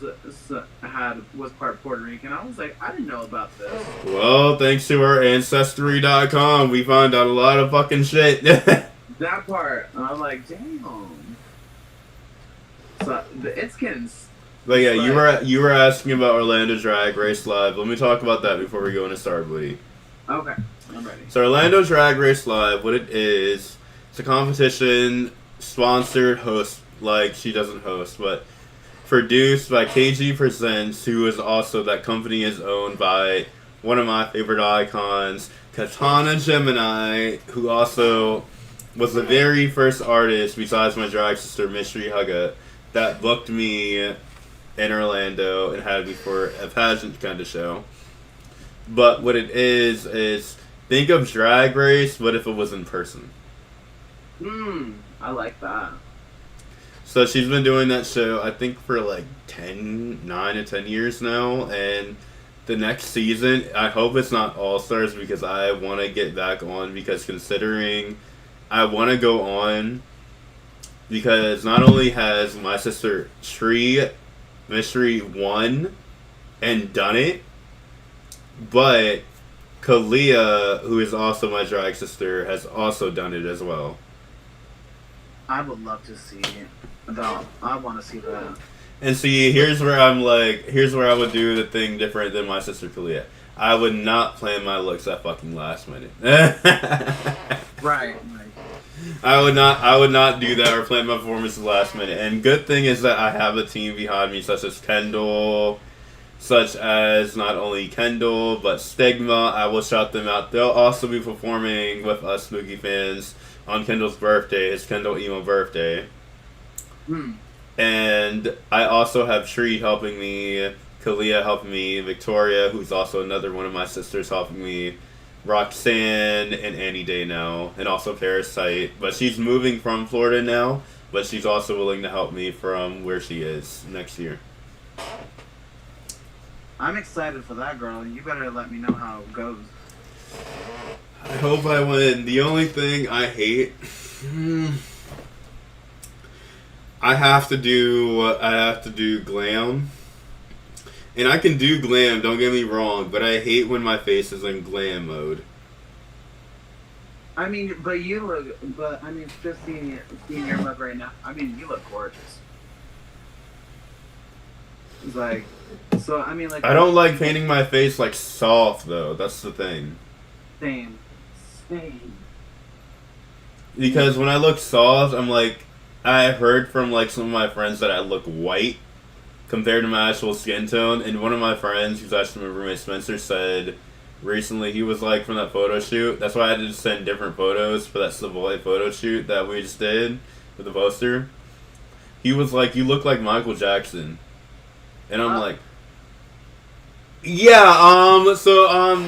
was part Puerto Rican. I was like, I didn't know about this. Well, thanks to our Ancestry.com, we found out a lot of fucking shit. That part, I'm like, damn. So it's getting. But yeah, you were asking about Orlando Drag Race Live. Let me talk about that before we go into Starrbooty. Okay, I'm ready. So Orlando Drag Race Live, what it is, it's a competition sponsored, like she doesn't host, but produced by KG Presents, who is also, that company is owned by one of my favorite icons, Katana Gemini, who also was the very first artist, besides my drag sister, Mystery Hugga, that booked me in Orlando and had me for a pageant kind of show. But what it is think of Drag Race, but if it was in person. I like that. So she's been doing that show, I think, for like 9 to 10 years now, and the next season, I hope it's not All Stars, because I want to get back on, because considering I want to go on, because not only has my sister Tree Mystery won and done it, but Kalia, who is also my drag sister, has also done it as well. I would love to see it. I want to see that. And see, here's where I would do the thing different than my sister Kalia. I would not plan my looks at fucking last minute. Right. I would not do that or plan my performances last minute. And good thing is that I have a team behind me, such as Kendall, such as not only Kendall, but Stigma. I will shout them out. They'll also be performing with us Spooky fans on Kendall's birthday, his Kendall Emo birthday. And I also have Tree helping me, Kalia helping me, Victoria, who's also another one of my sisters, helping me, Roxanne, and Annie Day now, and also Parasite. But she's moving from Florida now, but she's also willing to help me from where she is next year. I'm excited for that, girl. You better let me know how it goes. I hope I win. The only thing I hate... I have to do glam. And I can do glam, don't get me wrong, but I hate when my face is in glam mode. I mean, just seeing your look right now, I mean, you look gorgeous. It's like, so, I mean, like... I don't like painting my face, like, soft, though. That's the thing. Same. Because when I look soft, I'm like... I heard from, like, some of my friends that I look white compared to my actual skin tone. And one of my friends, who's actually my roommate, Spencer, said recently, he was like, from that photo shoot, that's why I had to send different photos for that Savoy photo shoot that we just did with the poster. He was like, you look like Michael Jackson. And I'm like, yeah,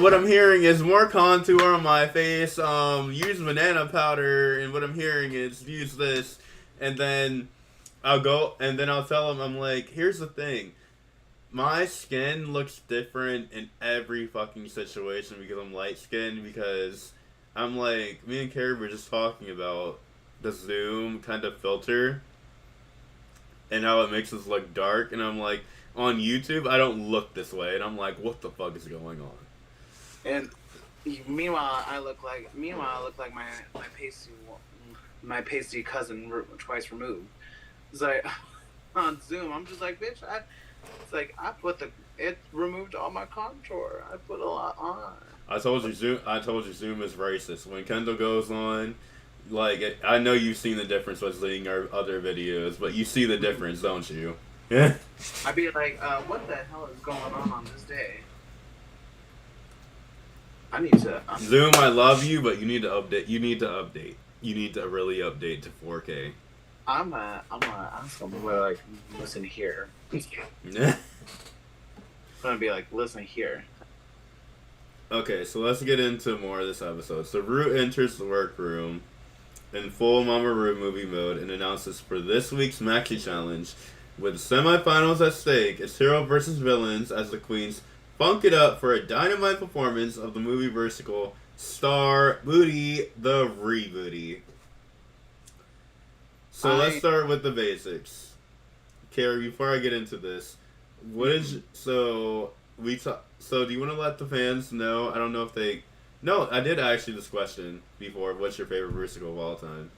what I'm hearing is more contour on my face, use banana powder, and what I'm hearing is use this. And then I'll tell him, I'm like, here's the thing. My skin looks different in every fucking situation because I'm light-skinned, because I'm like, me and Keri were just talking about the Zoom kind of filter and how it makes us look dark, and I'm like, on YouTube, I don't look this way, and I'm like, what the fuck is going on? And meanwhile, I look like my pasty cousin twice removed. It's like, on Zoom, I'm just like, bitch, it removed all my contour. I put a lot on. I told you Zoom is racist. When Kendall goes on, like, I know you've seen the difference with seeing our other videos, but you see the difference, don't you? Yeah. I'd be like, what the hell is going on this day? I need to... Zoom, I love you, but you need to update. You need to really update to 4K. I'm gonna ask them, like, listen here. I'm gonna be like, listen here. Okay, so let's get into more of this episode. So Ru enters the workroom in full Mama Ru movie mode and announces for this week's Maxi Challenge, with semifinals at stake, it's hero versus villains as the queens funk it up for a dynamite performance of the movie Rusical, Starrbooty, the Rebooty. So let's start with the basics. Keri, before I get into this, so do you want to let the fans know? I don't know if they... No, I did ask you this question before. What's your favorite Rusical of all time?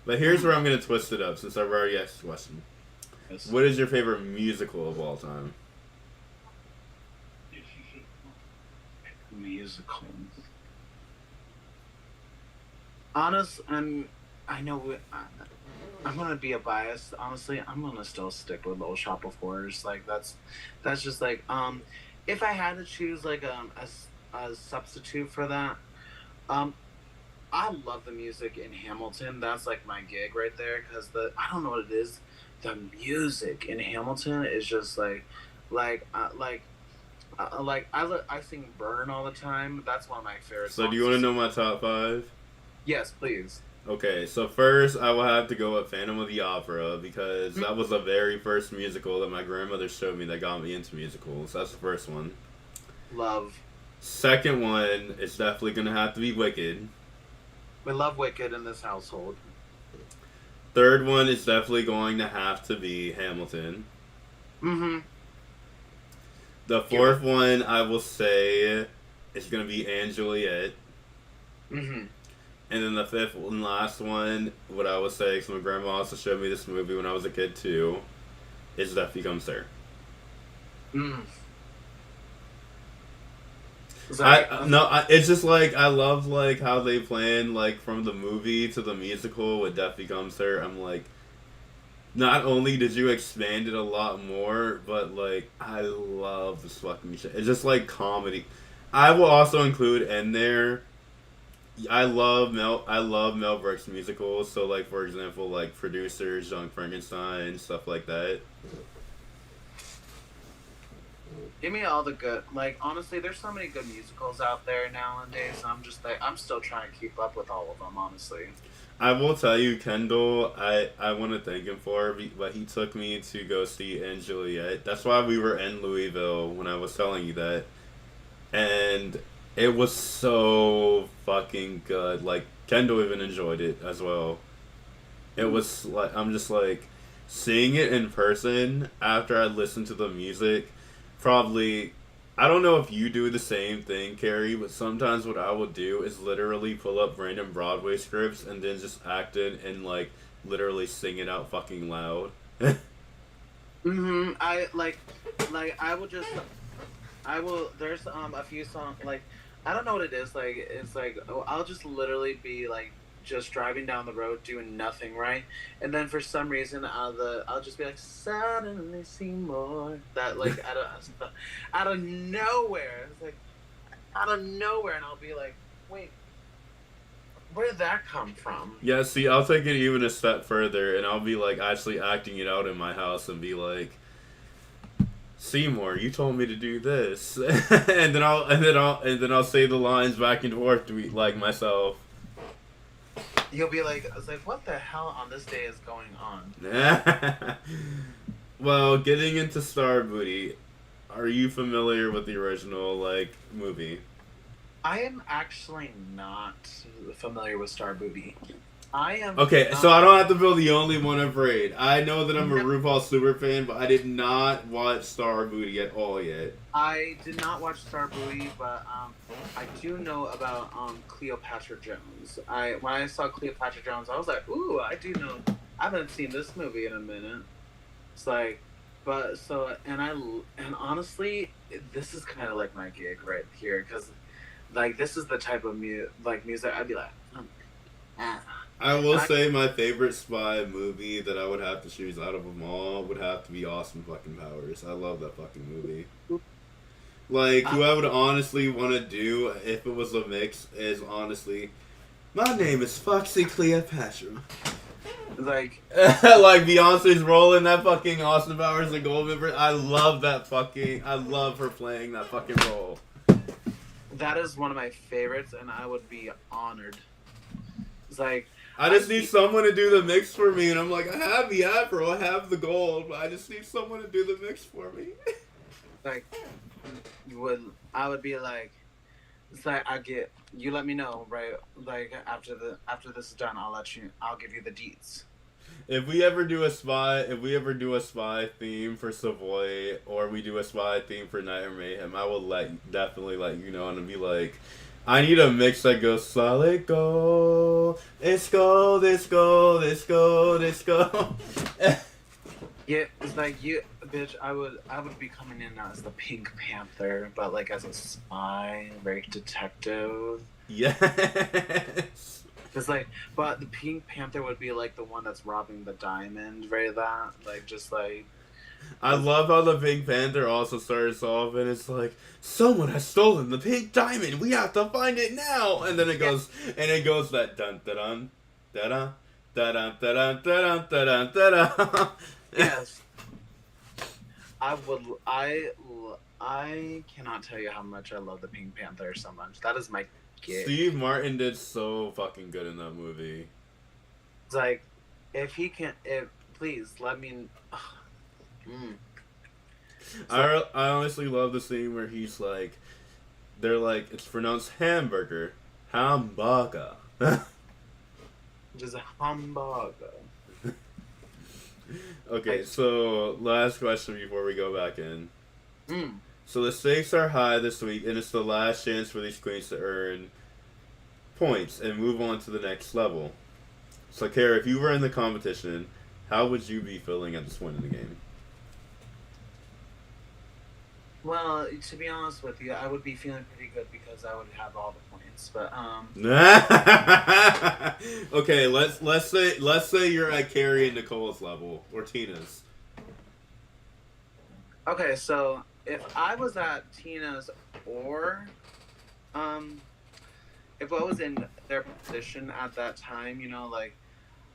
But here's where I'm going to twist it up, since I've already asked the question. Yes. What is your favorite musical of all time? Musical. Honest, I know I'm gonna be a bias. Honestly, I'm gonna still stick with Little Shop of Horrors. Like that's just like if I had to choose like a substitute for that, I love the music in Hamilton. That's like my gig right there because I don't know what it is. The music in Hamilton is just like I sing Burn all the time. That's one of my favorite. So do you want to know my top 5? Yes, please. Okay, so first I will have to go with Phantom of the Opera because that was the very first musical that my grandmother showed me that got me into musicals. That's the first one. Love. Second one is definitely going to have to be Wicked. We love Wicked in this household. Third one is definitely going to have to be Hamilton. Mm-hmm. The fourth one, I will say, is going to be Anne Juliet. Mm-hmm. And then the fifth and last one, what I would say, because my grandma also showed me this movie when I was a kid too, is Death Becomes Her. Mm. It's just like I love like how they plan like from the movie to the musical with Death Becomes Her. I'm like, not only did you expand it a lot more, but like I love this fucking shit. It's just like comedy. I will also include in there. I love Mel Brooks musicals. So like for example, like Producers, Young Frankenstein, stuff like that. Give me all the good. Like honestly, there's so many good musicals out there nowadays. I'm just like I'm still trying to keep up with all of them. Honestly. I will tell you, Kendall, I want to thank him for it, but he took me to go see Anne Juliet. That's why we were in Louisville when I was telling you that. And it was so fucking good. Like, Kendall even enjoyed it as well. It was like, I'm just like, seeing it in person after I listened to the music, probably... I don't know if you do the same thing, Keri, but sometimes what I will do is literally pull up random Broadway scripts and then just act it and, like, literally sing it out fucking loud. Mm-hmm. There's a few songs, like, I don't know what it is, like, it's like, I'll just literally be, like, just driving down the road doing nothing, right? And then for some reason I'll just be like, suddenly see more. That like out of nowhere. It's like out of nowhere, and I'll be like, wait, where did that come from? Yeah, see, I'll take it even a step further and I'll be like actually acting it out in my house and be like, Seymour, you told me to do this. and then I'll say the lines back and forth to like myself. You'll be like, I was like, what the hell on this day is going on? Well, getting into Starrbooty, are you familiar with the original, like, movie? I am actually not familiar with Starrbooty. I am... Okay, so I don't have to feel the only one afraid. I know that I'm a RuPaul super fan, but I did not watch Starrbooty at all yet. I did not watch Starrbooty, but I do know about Cleopatra Jones. When I saw Cleopatra Jones, I was like, ooh, I do know. I haven't seen this movie in a minute. It's like, and honestly, this is kind of like my gig right here, because like this is the type of music I'd be like, I will say my favorite spy movie that I would have to choose out of them all would have to be Austin fucking Powers. I love that fucking movie. Like, who I would honestly want to do if it was a mix is honestly, my name is Foxy Cleopatra. Like Beyonce's role in that fucking Austin Powers and Goldmember. I love her playing that fucking role. That is one of my favorites, and I would be honored. It's like, I just need someone to do the mix for me, and I'm like, I have the afro, I have the gold, but I just need someone to do the mix for me. Like, I would be like, it's like you let me know, right? Like after this is done, I'll give you the deets. If we ever do a spy theme for Savoy, or we do a spy theme for Night of Mayhem, I will definitely let you know, and be like, I need a mix that goes solid gold, it's gold, it's gold, it's gold, it's gold. Yeah, it's like you, bitch. I would be coming in as the Pink Panther, but like as a spy, very detective. Yes. It's like, but the Pink Panther would be like the one that's robbing the diamond, right? That, like, just like. I love how the Pink Panther also starts off, and it's like, someone has stolen the pink diamond. We have to find it now. And then it goes, that dun dun dun dun dun dun dun dun dun. Yes. I cannot tell you how much I love the Pink Panther so much. That is my gig. Steve Martin did so fucking good in that movie. It's like, please let me. I honestly love the scene where he's like, they're like, it's pronounced hamburger. Just a hamburger. Okay, so last question before we go back in. So the stakes are high this week, and it's the last chance for these queens to earn points and move on to the next level. So, Kara, if you were in the competition, how would you be feeling at this point in the game? Well, to be honest with you, I would be feeling pretty good because I would have all the points. But okay, let's say you're at Keri and Nicole's level or Tina's. Okay, so if I was at Tina's or if I was in their position at that time, you know, like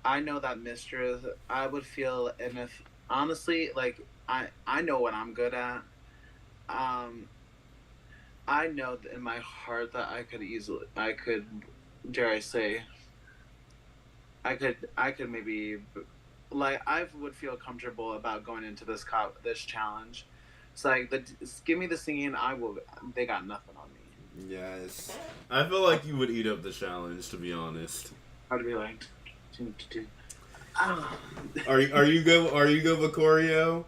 I know that mistress, I would feel, and if honestly, like I know what I'm good at. I know in my heart that I could, dare I say, I could maybe, like, I would feel comfortable about going into this challenge. It's like, give me the singing, they got nothing on me. Yes. I feel like you would eat up the challenge, to be honest. I'd be like, Are you good with choreo?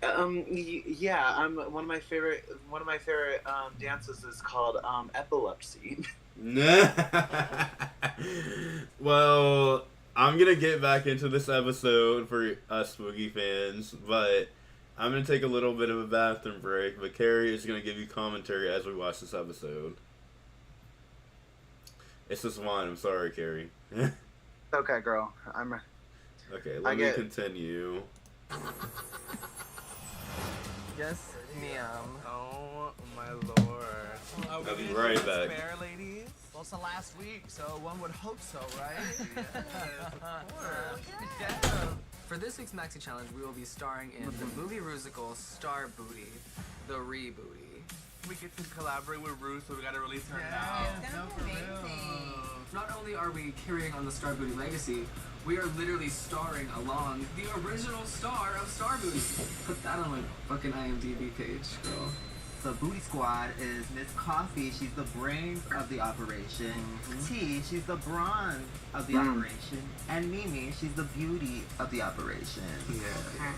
Yeah, one of my favorite dances is called epilepsy. Well, I'm gonna get back into this episode for us spooky fans, but I'm gonna take a little bit of a bathroom break. But Keri is gonna give you commentary as we watch this episode. It's just wine. I'm sorry, Keri. Okay, girl. Okay, let me continue. Yes, ma'am. Oh my lord. I'll be right back. Spare, ladies? Well, it's the last week, so one would hope so, right? Yeah. For this week's Maxi Challenge, we will be starring in the movie Rusical, Starrbooty, the Rebooty. We get to collaborate with Rue, so we gotta release her now. It's gonna be amazing. Not only are we carrying on the Starrbooty legacy, we are literally starring along the original star of Starrbooty. Put that on my fucking IMDb page, girl. The Booty Squad is Miss Coffee, she's the brains of the operation. T, she's the brawn of the operation. And Mimi, she's the beauty of the operation. Yeah.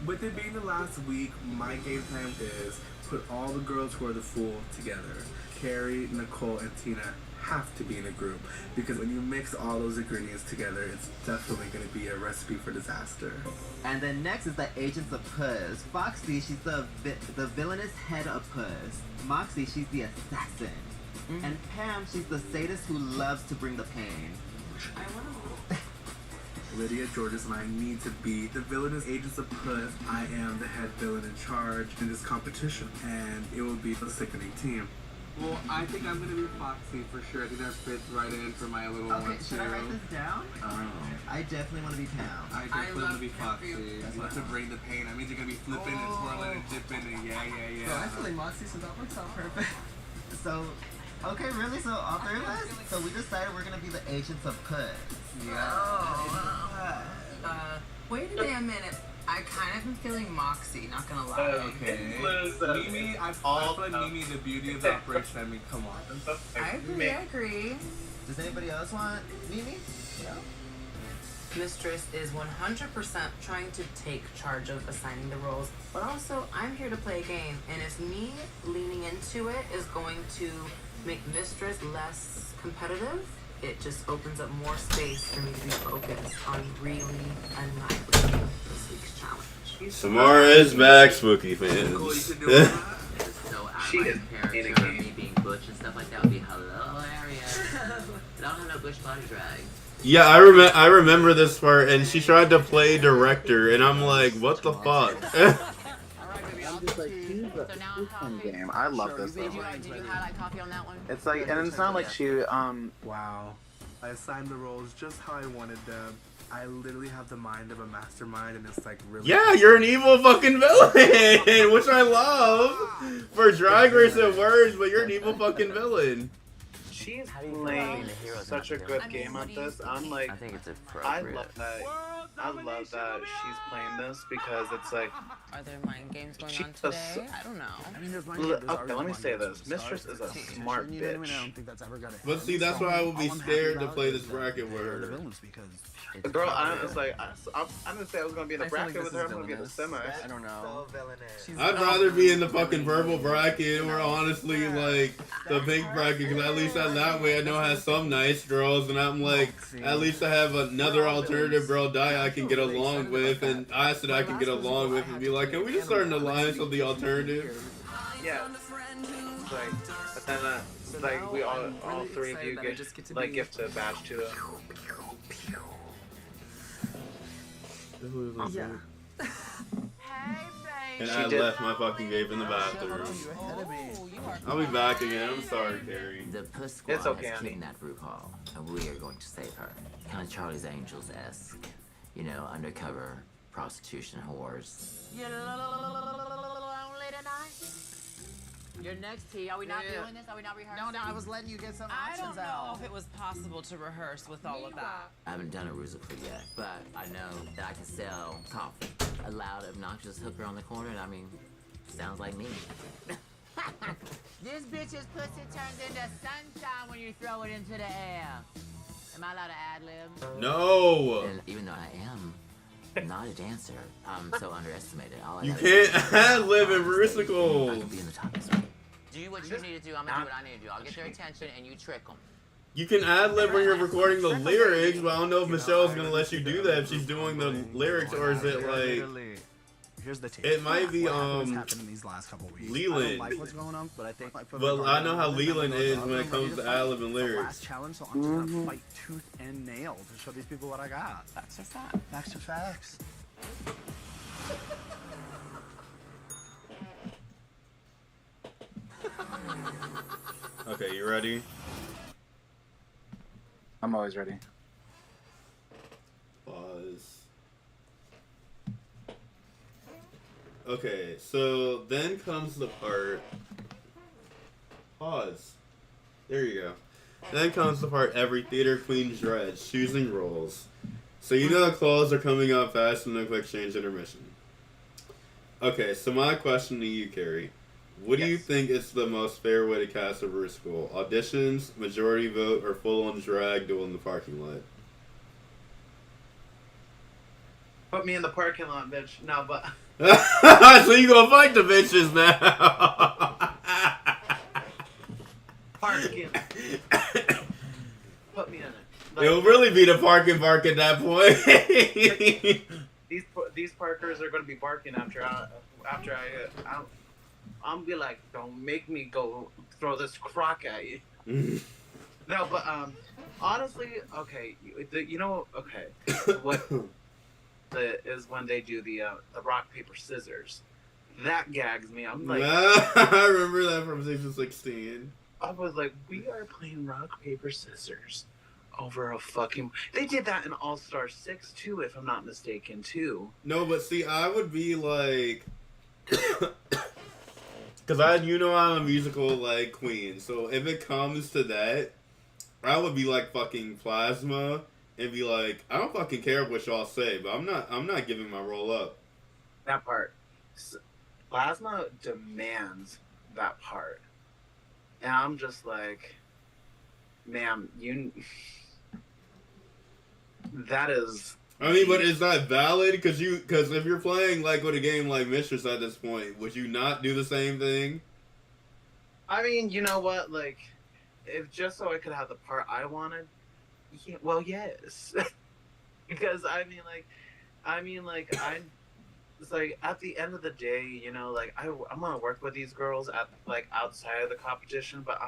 With it being the last week, my game plan is put all the girls who are the fool together. Keri, Nicole, and Tina have to be in a group because when you mix all those ingredients together, it's definitely going to be a recipe for disaster. And then next is the Agents of Puss. Foxy, she's the villainous head of Puss. Moxie, she's the assassin. And Pam, she's the sadist who loves to bring the pain. Lydia, Georges, and I need to be the villainous Agents of Puss. I am the head villain in charge in this competition, and it will be a sickening team. Well, I think I'm gonna be Foxy for sure. I think that fits right in for my little one too. Should I write this down? I definitely want to be Pam. I definitely want to be Foxy. You want to bring the pain. That means you're gonna be flipping and twirling and dipping and yeah. So I feel like Moxie, so that works out perfect. So, okay, really? So all three of us? So we decided we're gonna be the Agents of Puss. Yeah. Wait a damn minute. I kind of am feeling Moxie, not gonna lie. Okay. Mimi, I feel like Mimi, the beauty of the operation. I mean, come on. I agree. Does anybody else want Mimi? No? Mistress is 100% trying to take charge of assigning the roles, but also I'm here to play a game, and if me leaning into it is going to make Mistress less competitive, it just opens up more space for me to be focused on really annihilating this week's challenge. Samara is back, spooky fans. So out of my character, me being booked bush and stuff like that would be hilarious. But I don't have no bush body drag. Yeah, I remember this part, and she tried to play director, and I'm like, what the fuck? I'm just like, she's a fun game. I love this Did though. you highlight copy on that one? It's like, and it's not like she, Wow. I assigned the roles just how I wanted them. I literally have the mind of a mastermind, and it's like really. Yeah, you're an evil fucking villain, which I love. For Drag Race it works, but you're an evil fucking villain. she's playing such a good game at this. I'm like, I think it's I appropriate. love that. I love that she's playing this because it's like. Are there mind games going She on does today? I don't know. I mean, there's Okay, let me say this. Mistress is a smart bitch. I don't think that's ever gonna But see, that's why I would be scared to play this bracket with her. The girl, I was like, I didn't say I was gonna be in the bracket with her. I'm gonna be in the semi. I don't know. I'd rather be in the fucking purple bracket or honestly like the pink bracket because at least that way I know I have some nice girls and I'm like at least I have another alternative girl I can get along with and I said I can get along with and be like, can we just start an alliance of the alternative? Yeah. But then like we all three of you get like gift a badge to. Yeah. Hey, And babe. I left my fucking vape in the bathroom. I'll be back again. I'm sorry, Keri. The Puss Squad It's okay, has honey. kidnapped RuPaul, and we are going to save her. Kind of Charlie's Angels-esque. You know, undercover prostitution whores. You lonely tonight? Your next tea. Are we not doing this? Are we not rehearsing? No, I was letting you get some I options don't know out. if it was possible to rehearse with all of that. I haven't done a Rusical yet, but I know that I can sell coffee. A loud, obnoxious hooker on the corner, and I mean, sounds like me. This bitch's pussy turns into sunshine when you throw it into the air. Am I allowed to ad-lib? No! And even though I am not a dancer, I'm so underestimated. All I You gotta do can't is- ad-lib in I Rusical! can be in the top this week. Do what you need to do. I'm gonna do what I need to do. I'll get their attention and you trick them. You can ad-lib when you're recording the lyrics, but I don't know if Michelle's gonna let you do that if she's doing the lyrics, or is it like... Here's the tape. It might be, What happened in these last couple weeks. I Leland. don't like what's going on, but I think But I know how Leland is when it comes to ad-libbing Last lyrics. challenge, so I'm just gonna fight tooth and nail to show these people what I got. Facts are facts. Facts are facts. Okay, you ready? I'm always ready. Pause. Okay, so then comes the part. Pause. There you go. Then comes the part every theater queen dreads, choosing roles. So you know the clothes are coming up fast in the quick change intermission. Okay, so my question to you, Keri. What do you think is the most fair way to cast a Rusical? Auditions, majority vote, or full-on drag duel in the parking lot? Put me in the parking lot, bitch. No, but So you gonna fight the bitches now? parking. Put me in it. Like, It'll really be the parking bark at that point. these parkers are gonna be barking after I'm be like, don't make me go throw this crock at you. No, but honestly, okay, what is when they do the rock paper scissors, that gags me. I'm like, I remember that from season 16. I was like, we are playing rock paper scissors over a fucking. They did that in All Star 6 too, if I'm not mistaken, too. No, but see, I would be like, because I'm a musical like queen. So if it comes to that, I would be like fucking Plasma and be like, I don't fucking care what y'all say, but I'm not giving my role up. That part, Plasma demands that part, and I'm just like, ma'am, that is. I mean, but is that valid? Because if you're playing like with a game like Mistress at this point, would you not do the same thing? I mean, you know what? Like, if just so I could have the part I wanted, yeah, well, yes. Because I mean, like, it's like at the end of the day, you know, like I'm gonna work with these girls at like outside of the competition, but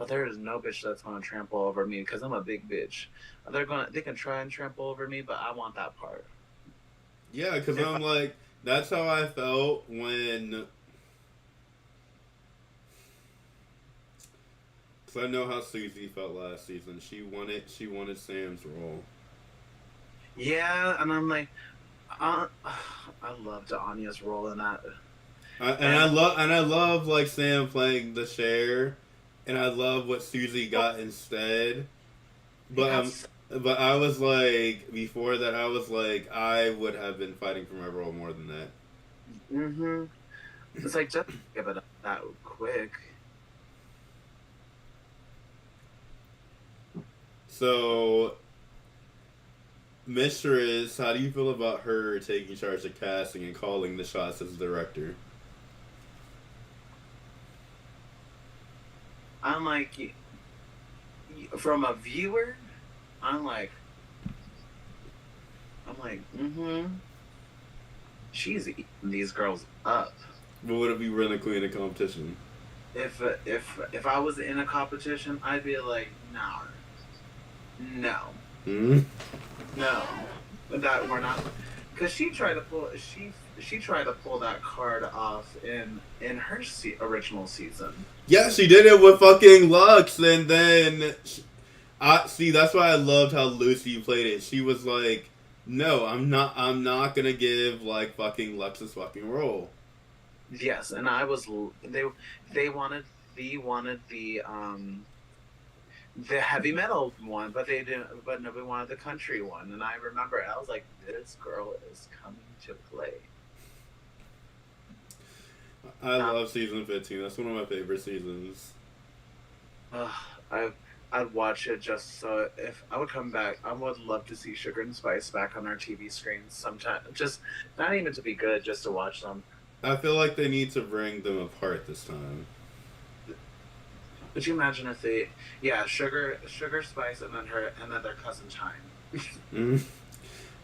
there is no bitch that's gonna trample over me because I'm a big bitch. They can try and trample over me, but I want that part. Yeah, because I'm like, that's how I felt when. Because I know how Susie felt last season. She wanted Sam's role. Yeah, and I'm like, I loved Anya's role in that. I love like Sam playing the Cher, and I love what Susie got instead. But but I was like, before that, I was like, I would have been fighting for my role more than that. Mm-hmm. It's like, just give it up that quick. So, Mistress, how do you feel about her taking charge of casting and calling the shots as director? I'm like, from a viewer, I'm like, she's eating these girls up. But would it be really queen of competition? If I was in a competition, I'd be like, no, Mm-hmm. no, that we're not, because she tried to pull that card off in her original season. Yeah, she did it with fucking Lux, and then that's why I loved how Lucy played it. She was like, "No, I'm not gonna give like fucking Lux's fucking role." Yes, and I was they wanted the heavy metal one, but they didn't. But nobody wanted the country one, and I remember I was like, "This girl is coming to play." I love season 15. That's one of my favorite seasons. I'd watch it just so if I would come back, I would love to see Sugar and Spice back on our TV screens sometime. Just not even to be good, just to watch them. I feel like they need to bring them apart this time. Could you imagine if they, Sugar, Spice, and then their cousin Chime. Mm-hmm.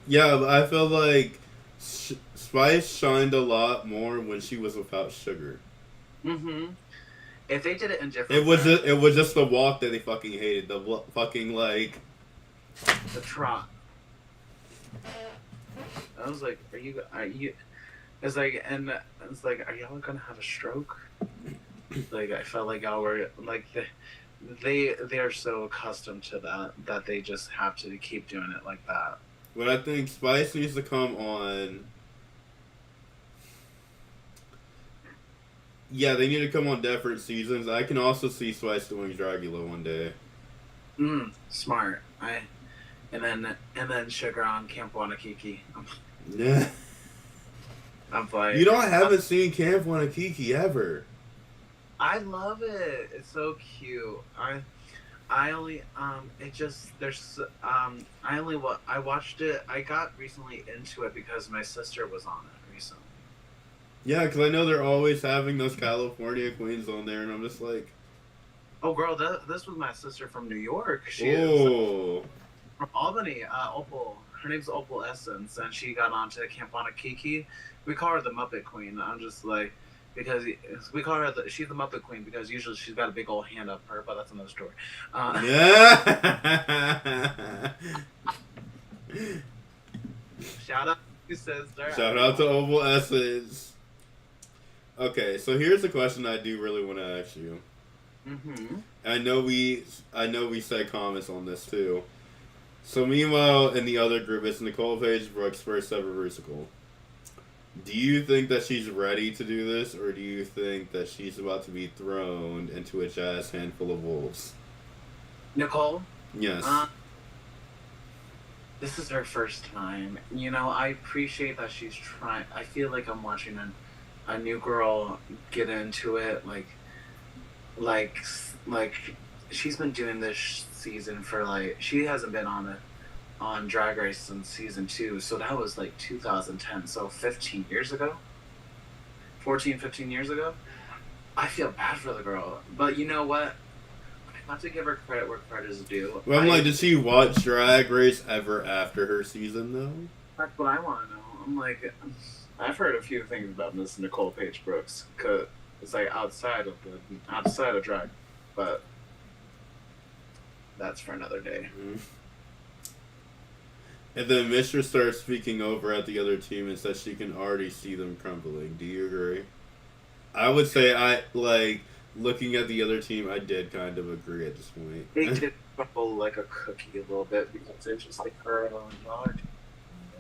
Yeah, but I feel like Spice shined a lot more when she was without Sugar. Mm-hmm. If they did it in different, it was just the walk that they fucking hated. The fucking like the trot. I was like, are you? It's like, and it's like, are y'all gonna have a stroke? Like, I felt like y'all were like they're so accustomed to that they just have to keep doing it like that. But I think Spice needs to come on. Yeah, they need to come on different seasons. I can also see Spice doing Dragula one day. Smart. And then Sugar on Camp Wanakiki. Yeah. I'm like, I haven't seen Camp Wanakiki ever. I love it. It's so cute. I only it just there's I watched it. I got recently into it because my sister was on it recently. Yeah, because I know they're always having those California queens on there, and I'm just like, oh girl, this was my sister from New York. She is from Albany. Opal. Her name's Opal Essence, and she got onto Camp Wanakiki. We call her the Muppet Queen. I'm just like, because we call her she's the Muppet Queen because usually she's got a big old hand up her, but that's another story. Yeah. Shout out to sister. Shout out to Opal Essence. Okay, so here's a question I do really want to ask you. Mm-hmm. I know we said comments on this too. So meanwhile, in the other group, it's Nicole Page Brooks' first ever Rusical. Do you think that she's ready to do this, or do you think that she's about to be thrown into a jazz handful of wolves? Nicole? Yes. This is her first time. I appreciate that she's trying. I feel like I'm watching a new girl get into it. Like she's been doing this season for she hasn't been on Drag Race since season 2, so that was 2010, so 15 years ago, 15 years ago. I feel bad for the girl, but you know what? I have to give her credit where credit is due. Well, I'm did she watch Drag Race ever after her season though? That's what I want to know. I'm like, I've heard a few things about Miss Nicole Page Brooks. Cause it's like outside of drag, but that's for another day. Mm-hmm. And then Mr. starts speaking over at the other team and says she can already see them crumbling. Do you agree? I would say looking at the other team, I did kind of agree at this point. They did crumble like a cookie a little bit because it's just like her own dog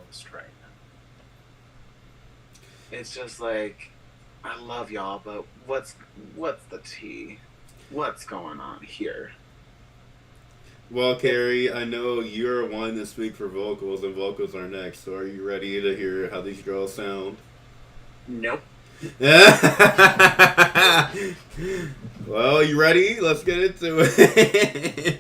most right now. It's just like, I love y'all, but what's the tea? What's going on here? Well, Keri, I know you're one to speak for vocals, and vocals are next. So, are you ready to hear how these girls sound? Nope. Well, you ready? Let's get into it.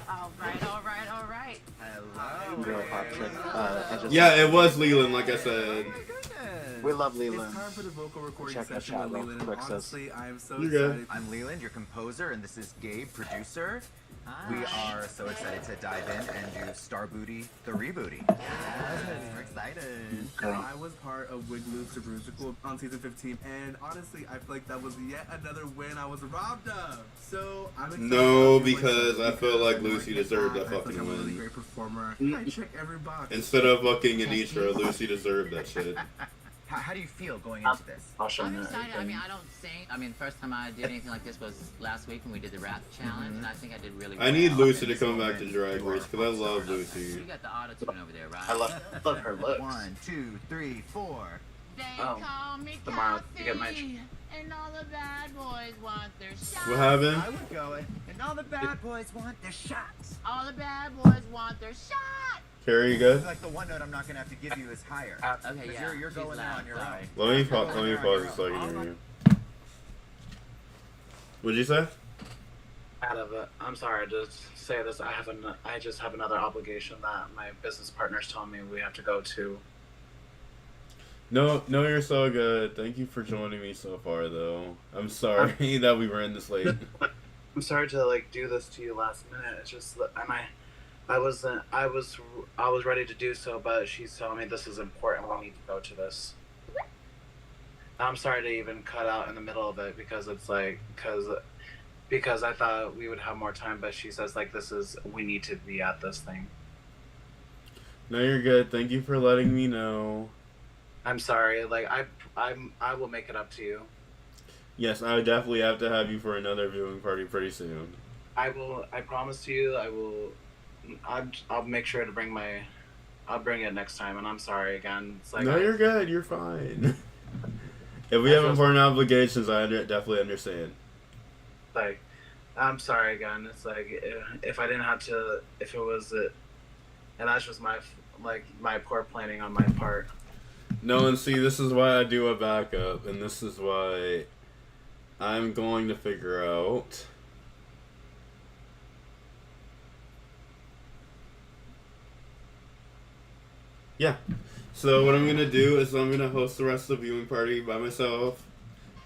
All right. Hello. Yeah, it was Leland, like I said. We love Leland. It's time for the vocal recording Check the session chat with real Leland, and quick, sis. honestly, I am so You're good. excited. I'm Leland, your composer, and this is Gabe, producer. We are so excited to dive in and do Starrbooty, the Rebooty. We're excited. I was part of Wig Loops of Rusical on season 15, and honestly, I feel like that was yet another win I was robbed of. So I'm excited. No, to give because I myself feel like more Lucy kick deserved back. that I feel fucking like I'm a really win. great performer. I check every box. Instead of fucking Anitra, Lucy deserved that shit. How do you feel going into this? I'll show I'm you excited. I everything. mean, I don't sing. I mean, the first time I did anything like this was last week when we did the rap challenge, and I think I did really well. I need Lucy to come back to Drag Race because I love You Lucy. got the auto-tune over there, right? I love her looks. 1, 2, 3, 4. They Oh, call me Samara, you get my- Kathy, and all the bad boys want their shots. What happened? I would go in, and all the bad boys want their shots. All the bad boys want their shot. Keri, you good? Like the one note I'm not gonna have to give you is higher. Okay, 'Cause yeah. You're she's going there loud, on your so- own. Let me pause a second here. What'd you say? Out of it. I'm sorry to say this. I just have another obligation that my business partners told me we have to go to. No, you're so good. Thank you for joining me so far, though. I'm sorry that we ran this late. I'm sorry to do this to you last minute. It's just that I was ready to do so, but she's telling me this is important. We need to go to this. I'm sorry to even cut out in the middle of it because it's because I thought we would have more time, but she says we need to be at this thing. No, you're good. Thank you for letting me know. I'm sorry. I will make it up to you. Yes, I definitely have to have you for another viewing party pretty soon. I will. I promise to you. I will. I'll make sure to bring I'll bring it next time. And I'm sorry again. It's No, you're good. You're fine. If we have important obligations, I definitely understand. I'm sorry again. It's if I didn't have to, if it was and that's just my poor planning on my part. No, and see, this is why I do a backup, and this is why I'm going to figure out. Yeah. So what I'm gonna do is I'm gonna host the rest of the viewing party by myself,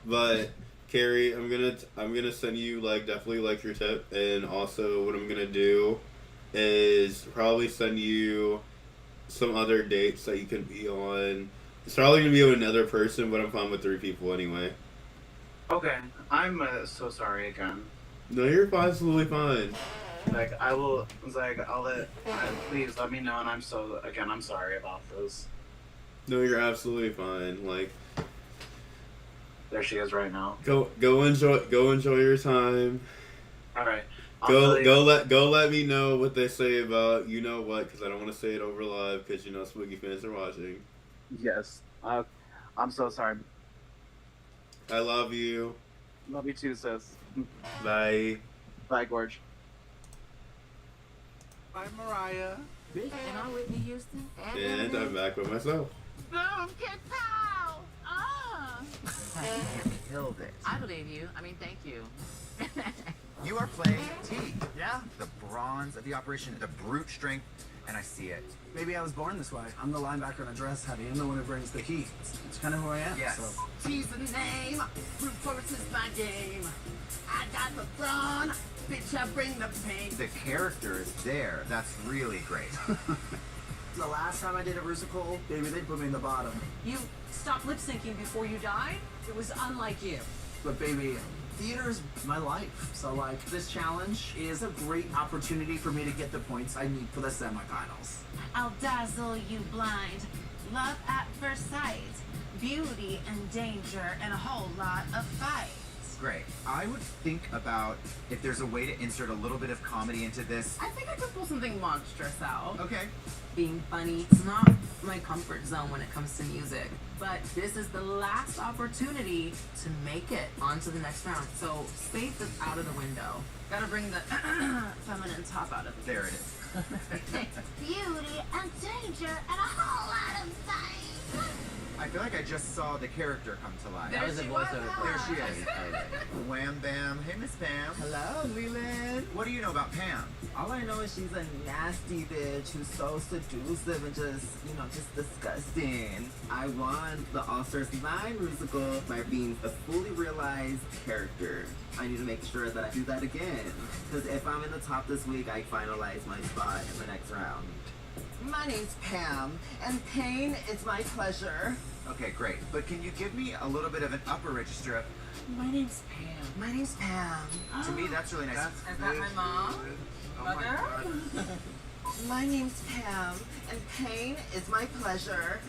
but Keri, I'm gonna send you definitely your tip, and also what I'm gonna do is probably send you some other dates that you can be on. It's probably gonna be with another person, but I'm fine with 3 people anyway. Okay, I'm so sorry again. No, you're absolutely fine. I will. Please let me know, and I'm sorry about this. No, you're absolutely fine. There she is right now. Go enjoy your time. All right. Go let me know what they say about you know what, because I don't want to say it over live because Spooky fans are watching. Yes. I'm so sorry. I love you. Love you too, sis. Bye. Bye, Gorge. I'm Mariah. And I'm Whitney Houston. And I'm back with myself. Boom, kid, pow! Ah! You killed it. I believe you. I mean, thank you. You are playing T. Yeah. The bronze of the operation, the brute strength, and I see it. Maybe I was born this way. I'm the linebacker in a dress heavy. I'm the one who brings the heat. It's kind of who I am. Yes. So. T's the name. Brute force is my game. I got the brawn. Bitch, I bring the pain. The character is there. That's really great. The last time I did a Rusical, baby, they put me in the bottom. You stopped lip syncing before you died? It was unlike you. But baby, theater's my life. So like, this challenge is a great opportunity for me to get the points I need for the semifinals. I'll dazzle you blind. Love at first sight. Beauty and danger and a whole lot of fight. Great. I would think about if there's a way to insert a little bit of comedy into this. I think I could pull something monstrous out. Okay. Being funny, it's not my comfort zone when it comes to music. But this is the last opportunity to make it onto the next round. So faith is out of the window. Gotta bring the feminine top out of the There it is. Beauty and danger and a whole lot of fight. I feel like I just saw the character come to life. There she was. There she is. Wham bam. Hey, Miss Pam. Hello, Leland. What do you know about Pam? All I know is she's a nasty bitch who's so seductive and just, just disgusting. I won the All-Stars 9 musical by being a fully realized character. I need to make sure that I do that again. Because if I'm in the top this week, I finalize my spot in the next round. My name's Pam, and pain is my pleasure. Okay, great. But can you give me a little bit of an upper register of... My name's Pam. My name's Pam. To me, that's really nice. Is that my mom? Mother? My name's Pam, and pain is my pleasure.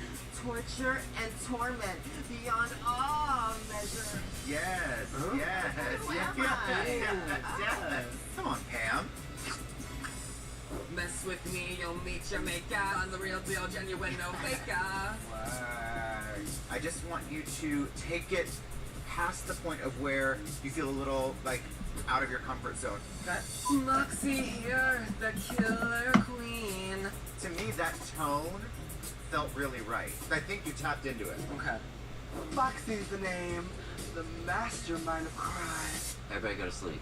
Torture and torment beyond all measure. Yes, yes, yes. Come on, Pam. Mess with me, you'll meet your maker. I'm the real deal, genuine, no faker. I just want you to take it past the point of where you feel a little, like, out of your comfort zone. Moxie here, the killer queen. To me, that tone felt really right. I think you tapped into it. Okay. Foxy's the name, the mastermind of crime. Everybody go to sleep.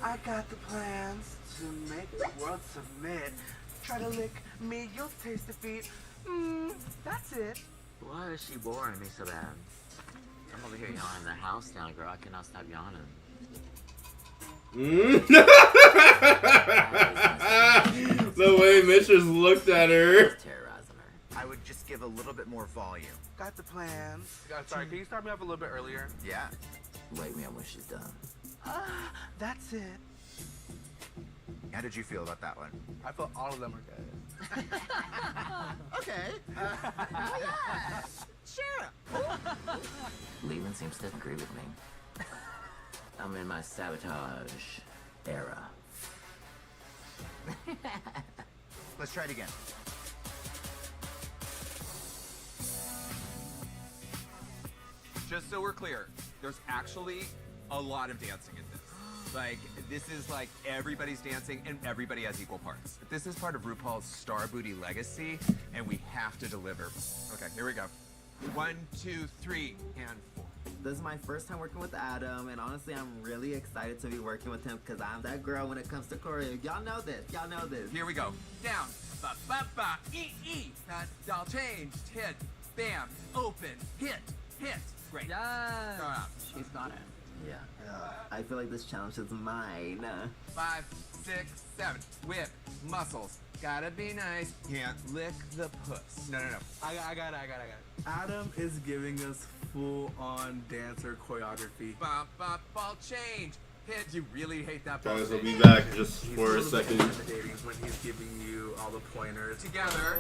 I got the plans to make the world submit. Try to lick me, you'll taste defeat. That's it. Why is she boring me so bad? I'm over here yawning the house down, girl. I cannot stop yawning. The way Mitch's looked at her. Terrorizing her. I would just give a little bit more volume. Got the plans. Sorry, can you start me off a little bit earlier? Yeah. Wake me up when she's done. That's it. How did you feel about that one? I felt all of them are good. Okay. Sure. Leland seems to agree with me. I'm in my sabotage era. Let's try it again. Just so we're clear, there's actually a lot of dancing in this. Like, this is like everybody's dancing and everybody has equal parts. This is part of RuPaul's Starrbooty legacy, and we have to deliver. Okay, here we go. 1, 2, 3, and 4. This is my first time working with Adam, and honestly, I'm really excited to be working with him because I'm that girl when it comes to choreo. Y'all know this. Y'all know this. Here we go. Down. Ba ba ba. E. I'll change. Hit. Bam. Open. Hit. Great. Yeah. Go out. She's got it. Yeah. I feel like this challenge is mine. 5, 6, 7. Whip. Muscles. Gotta be nice. Can't lick the puss. No. I got it. Adam is giving us full-on dancer choreography. Bop, bop, ball change. Hit. You really hate that ball Guys, change. we'll be back just He's for a a little bit second. intimidating when he's giving you all the pointers. Together.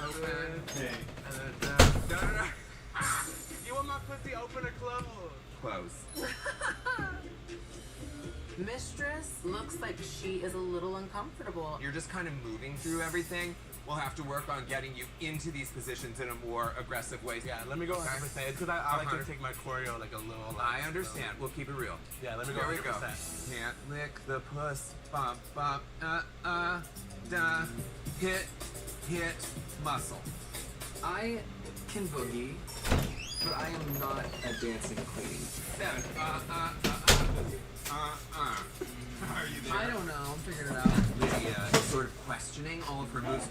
Open. Hey. No. You want my pussy open or closed? Close. Mistress looks like she is a little uncomfortable. You're just kind of moving through everything. We'll have to work on getting you into these positions in a more aggressive way. Yeah, let me go 100%. It's because I like to take my choreo like a little. I understand. We'll keep it real. Yeah, let me go Here 100%. we go. Can't lick the puss. Bop, bop, da. Hit, muscle. I can boogie, but I am not a dancing queen. 7, Are you there? I don't know. I'm figuring it out. Lydia is sort of questioning all of her moves.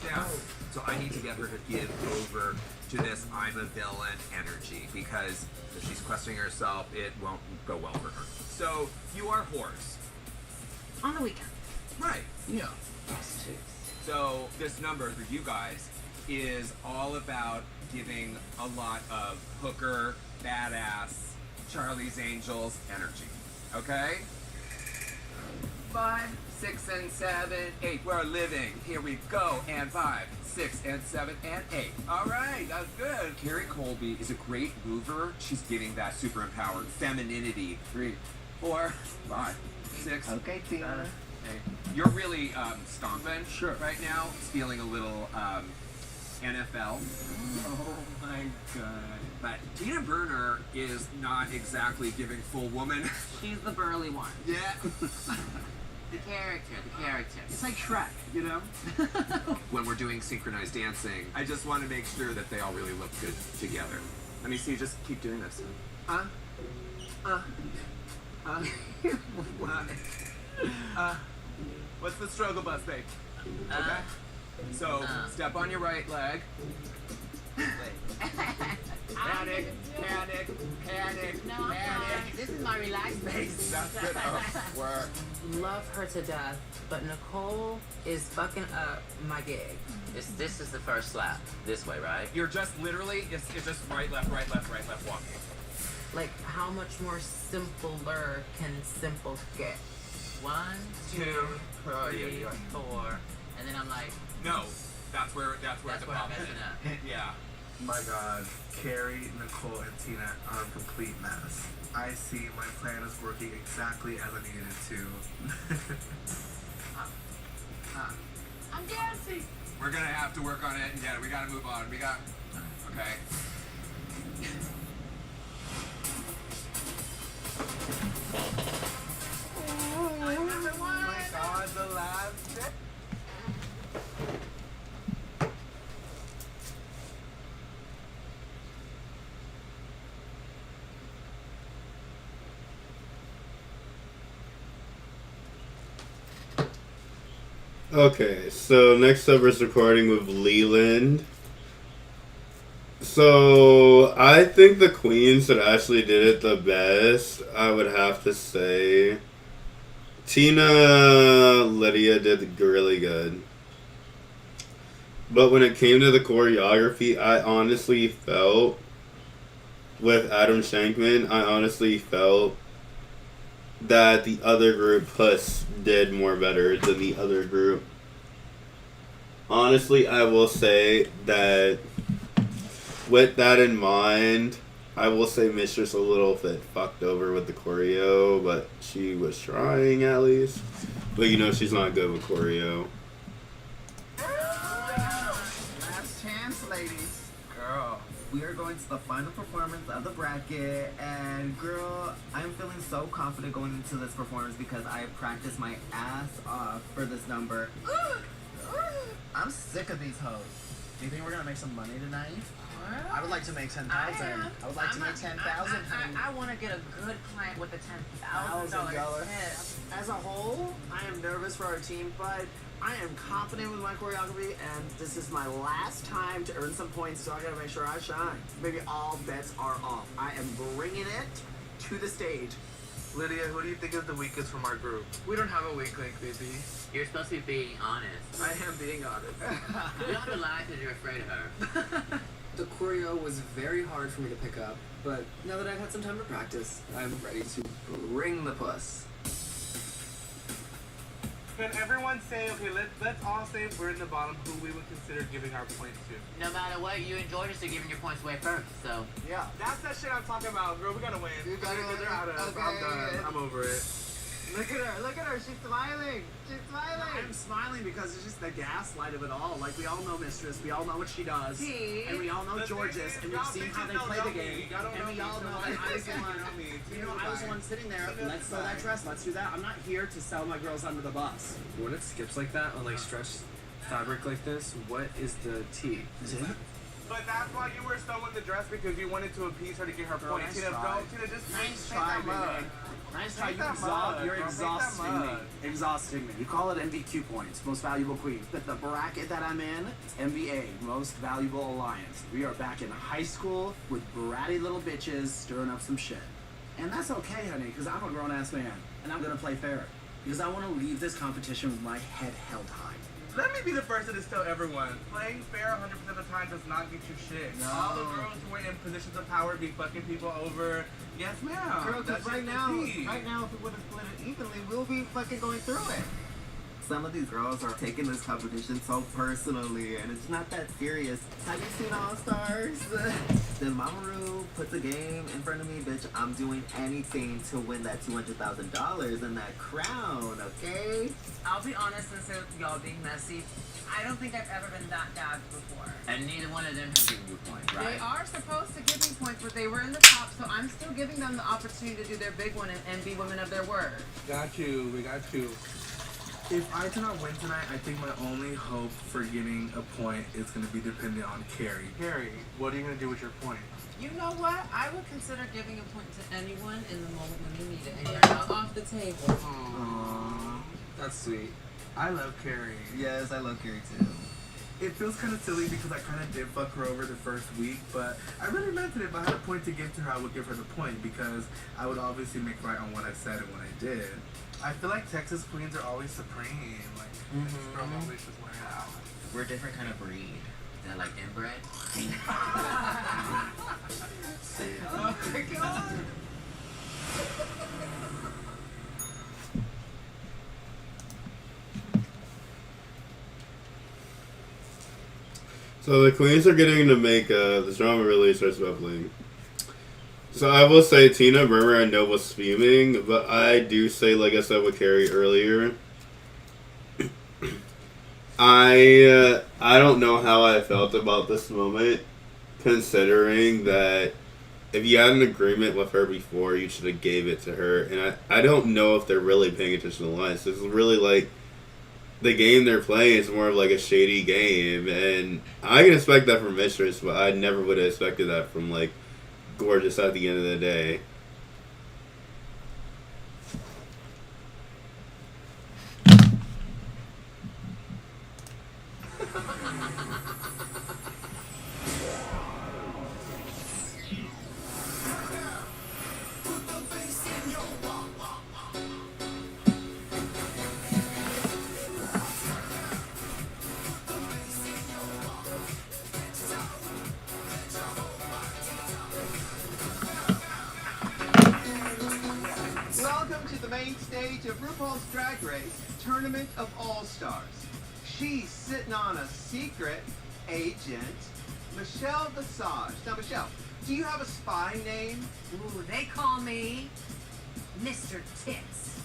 Yeah. So I need to get her to give over to this I'm a villain energy because if she's questioning herself, it won't go well for her. So you are whores. On the weekend. Right. Yeah. So this number for you guys is all about giving a lot of hooker, badass, Charlie's Angels energy. Okay? 5, 6, and 7, 8. We're living. Here we go. And 5, 6, and 7, and 8. All right, that's good. Keri Colby is a great mover. She's giving that super empowered femininity. 3, 4, 5, 6. Okay, Tina. 8. You're really stomping right now. It's feeling a little NFL. Oh my god. But Tina Burner is not exactly giving full woman. She's the burly one. Yeah. The character. It's like Shrek, you know? When we're doing synchronized dancing, I just want to make sure that they all really look good together. Let me see, just keep doing this. What's the struggle bus, babe? Okay. So, step on your right leg. Panic. No, I'm fine. This is my relaxed space. That's good. Work. Love her to death, but Nicole is fucking up my gig. This is the first slap. This way, right? You're just literally, it's just right, left walking. Like, how much more simpler can simple get? 1, 2, 3, 4, and then I'm like, No, that's where the I'm problem messing is. up. Yeah. My God, Keri, Nicole, and Tina are a complete mess. I see my plan is working exactly as I needed it to. I'm dancing. We're gonna have to work on it, and yeah, we gotta move on. Okay. Oh my god, the last bit. Okay, so next up is recording with Leland. So, I think the queens that actually did it the best, I would have to say. Tina, Lydia did really good. But when it came to the choreography, I honestly felt, with Adam Shankman, that the other group, Puss, did more better than the other group. Honestly, I will say that with that in mind, I will say Mistress a little bit fucked over with the choreo, but she was trying at least. But you know she's not good with choreo. Last chance, ladies. Girl, We are going to the final performance of the bracket, and girl, I'm feeling so confident going into this performance because I practiced my ass off for this number. I'm sick of these hoes. Do you think we're gonna make some money tonight? I would like to make 10,000. I would like to make 10,000. I want to get a good client with a $10,000 tip. As a whole, I am nervous for our team, but I am confident with my choreography, and this is my last time to earn some points, so I gotta make sure I shine. Maybe all bets are off. I am bringing it to the stage. Lydia, who do you think is the weakest from our group? We don't have a weak link, baby. You're supposed to be being honest. I am being honest. You don't have to lie because you're afraid of her. The choreo was very hard for me to pick up, but now that I've had some time to practice, I'm ready to bring the puss. Can everyone say, okay, let's all say we're in the bottom, who we would consider giving our points to? No matter what, you enjoyed us, so giving your points away first, so. Yeah, that's that shit I'm talking about, girl. We gotta win. You gotta win. I'm done. I'm over it. Look at her, she's smiling. She's smiling. I'm smiling because it's just the gaslight of it all. Like, we all know Mistress, we all know what she does. And we all know Georges, and we've seen how they play the game. And we all know that I was the one, I was the one sitting there, let's sell that dress, let's do that. I'm not here to sell my girls under the bus. When it skips like that on like stretched fabric like this, what is the T? Is it? But that's why you were so in the dress, because you wanted to appease her to get her Girl, point. nice Tina, try. don't, Tina, just Nice take try, that mug. man. Nice try. Take that mug, You're girl, take exhausting that me. mug. Exhausting me. You call it MVQ points, most valuable queen. But the bracket that I'm in, MVA, most valuable alliance. We are back in high school with bratty little bitches stirring up some shit. And that's okay, honey, because I'm a grown-ass man. And I'm going to play fair. Because I want to leave this competition with my head held high. Let me be the first to just tell everyone, playing fair 100% of the time does not get you shit. No. All the girls who are in positions of power be fucking people over. Yes, ma'am. Girl, because That's right just now, the tea. if we would have split it evenly, we'll be fucking going through it. Some of these girls are taking this competition so personally, and it's not that serious. Have you seen All Stars? Then Mamoru puts a game in front of me, bitch. I'm doing anything to win that $200,000 and that crown, okay? I'll be honest and say with y'all being messy, I don't think I've ever been that gagged before. And neither one of them have given you points, right? They are supposed to give me points, but they were in the top, so I'm still giving them the opportunity to do their big one and be women of their word. Got you. We got you. If I do not win tonight, I think my only hope for getting a point is going to be dependent on Keri. Keri, what are you going to do with your point? You know what? I would consider giving a point to anyone in the moment when you need it, and you're not off the table. Aww. That's sweet. I love Keri. Yes, I love Keri too. It feels kind of silly because I kind of did fuck her over the first week, but I really meant it. If I had a point to give to her, I would give her the point because I would obviously make right on what I said and what I did. I feel like Texas queens are always supreme. Like, Texas girls always just wear it out. We're a different kind of breed. They're like inbred. Oh my god! So the queens are getting to make the drama really starts bubbling. So I will say Tina Murmur I know was fuming, but I do say, like I said with Keri earlier, I don't know how I felt about this moment, considering that if you had an agreement with her before, you should have gave it to her. And I don't know if they're really paying attention to the lines. It's really like the game they're playing is more of like a shady game, and I can expect that from Mistress, but I never would have expected that from like Gorgeous at the end of the day. Welcome to the main stage of RuPaul's Drag Race Tournament of All-Stars. She's sitting on a secret agent, Michelle Visage. Now, Michelle, do you have a spy name? Ooh, they call me Mr. Tits.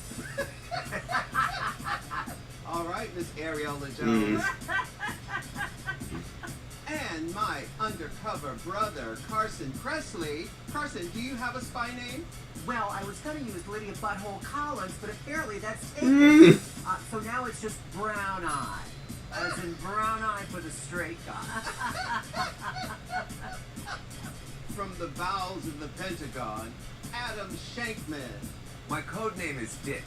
All right, Miss Ariola Jones. And my undercover brother, Carson Presley. Carson, do you have a spy name? Well, I was gonna use Lydia Butthole Collins, but apparently that's taken. So now it's just Brown Eye. As in Brown Eye for the straight guy. From the bowels of the Pentagon, Adam Shankman. My code name is Dick.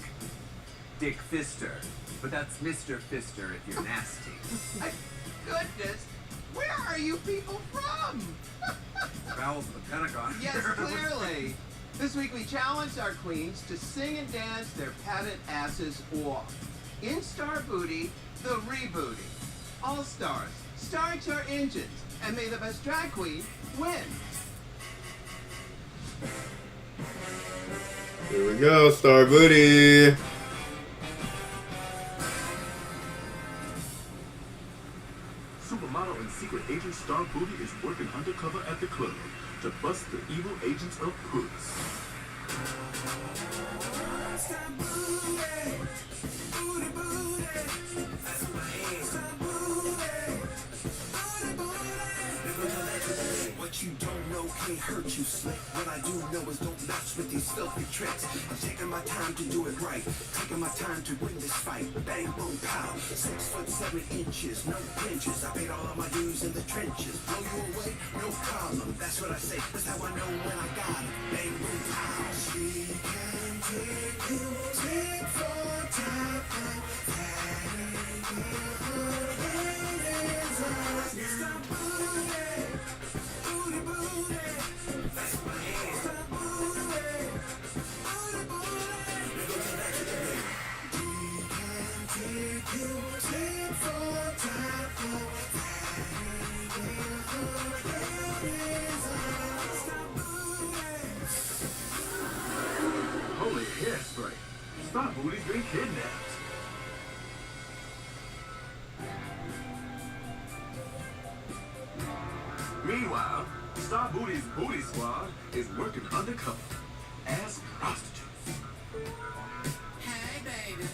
Dick Fister. But that's Mr. Fister if you're nasty. My goodness, where are you people from? Bowels of the Pentagon. Yes, clearly. This week we challenged our queens to sing and dance their padded asses off. In Starrbooty, the Rebooty. All Stars, start your engines, and may the best drag queen win. Here we go, Starrbooty. Supermodel and secret agent Starrbooty is working undercover at the club to bust the evil agents of Puss. What you don't know can't hurt you slick. What I do know is don't mess with these filthy tricks. I'm taking my time to do it right, taking my time to win this fight. Bang, boom, pow, 6'7" no pinches. I paid all of my dues in the trenches. Blow you away, no problem. That's what I say. That's how I know when I got it. Bang, boom, pow. She can take you, take for time. Stop booty, booty, booty. That's my hand. Stop booty, booty, booty. We can take you, take for time. Holy hairspray. Starbooty's been kidnapped. Meanwhile, Starbooty's booty squad is working undercover as prostitutes. Hey, baby.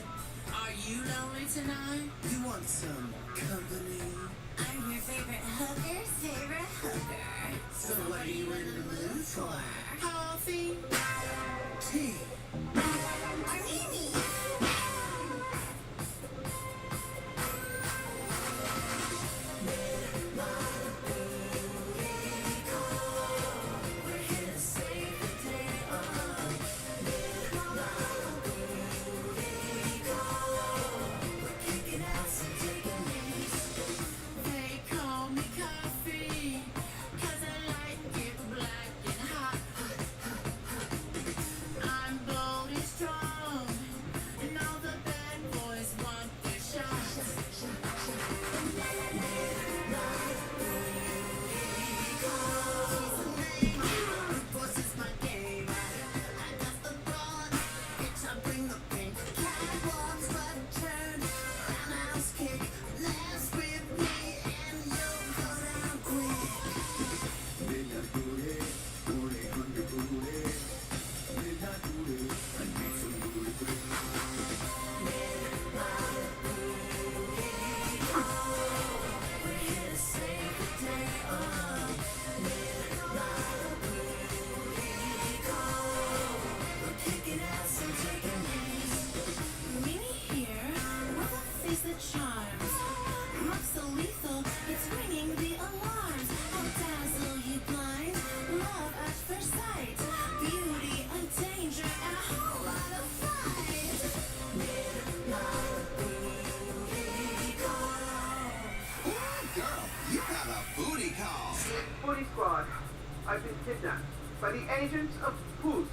Are you lonely tonight? You want some company? I'm your favorite hooker's favorite hooker. So what are you in the mood for? Coffee? Tea. Martini. They call me coffee, 'cause I like it black and hot. I'm bold and strong, and all the bad boys want their shots. Boss is my game. I got the broad, bitch, I bring the pink. Catwalks, left turn, roundhouse kick. Last with me, and you'll go down quick. Midnight booty, booty, hungry booty. Midnight booty, I need some booty, booty. We're here to save the day. We're kicking ass and taking names. Meet here with a face that charms. Looks so lethal, it's ringing the alarms. I'll dazzle you blind. Love at first sight. Beauty and danger and a whole lot of fight. Girl, you got a booty call. Booty Squad, I've been kidnapped by the agents of Puss.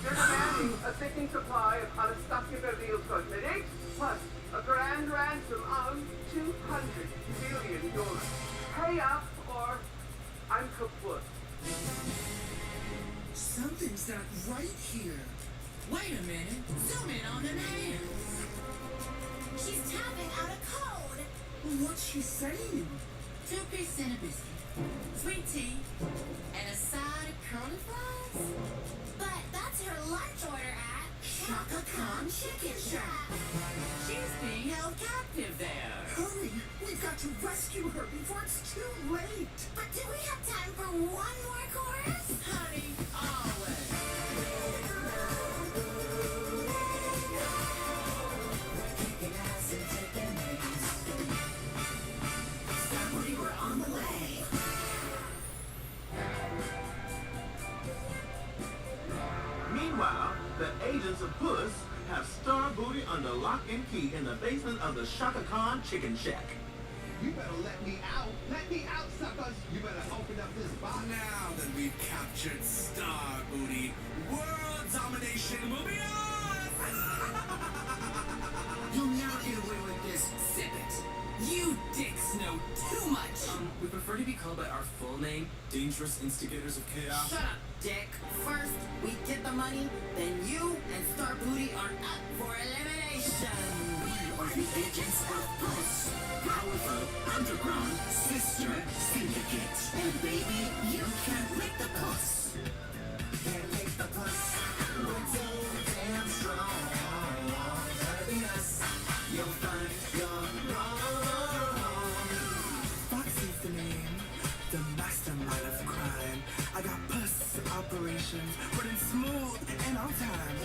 They're demanding a sickening supply of Anastasia Beverly's cosmetics, plus a grand ransom of $200 billion. Pay up or I'm kaput. Something's not right here. Wait a minute. Zoom in on them hands. She's tapping out a code. What's she saying? 2-piece cinnamon biscuit, sweet tea, and a side of curly fries? But that's her lunch order at Shaka Khan Chicken Shack. She's being held captive there. Hurry, we've got to rescue her before it's too late. But do we have time for one more chorus? Honey, always. Kicking ass and taking names. Starrbooty, we're on the way. Meanwhile, the agents of Puss have Starbooty under lock and key in the basement of the Shaka Khan Chicken Shack. You better let me out. Let me out, suckers. You better open up this box. Now that we've captured Starbooty, world domination will be ours! You'll never get away with this. Sip it. You dicks know too much. We prefer to be called by our full name, Dangerous Instigators of Chaos. Shut up, dick. First, we get the money, then you and Starrbooty are up for elimination. We are the agents of Puss. Powerful, underground, sister, syndicate. And baby, you can't lick the puss. Can't lick the puss. We're so damn strong. Gotta be us. You'll find your Foxy's the name, the mastermind of crime. I got Puss about time.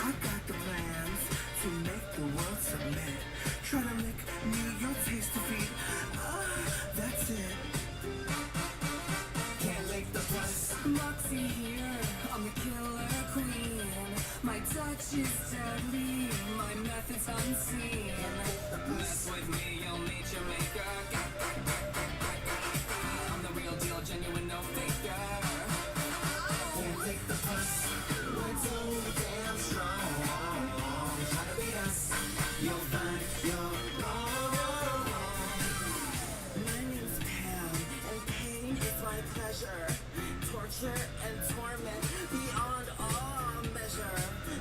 I got the plans to make the world submit. Try to lick me your taste to feed. That's it. Can't lick the plus. Moxie here, I'm a killer queen. My touch is deadly, my method's unseen. Mess with me, you'll meet your maker. I'm the real deal, genuine, no faker. Can't lick the plus. We're too damn strong. Try to beat us, you'll find you're wrong. My name's Pam, and pain is my pleasure. Torture and torment beyond all measure.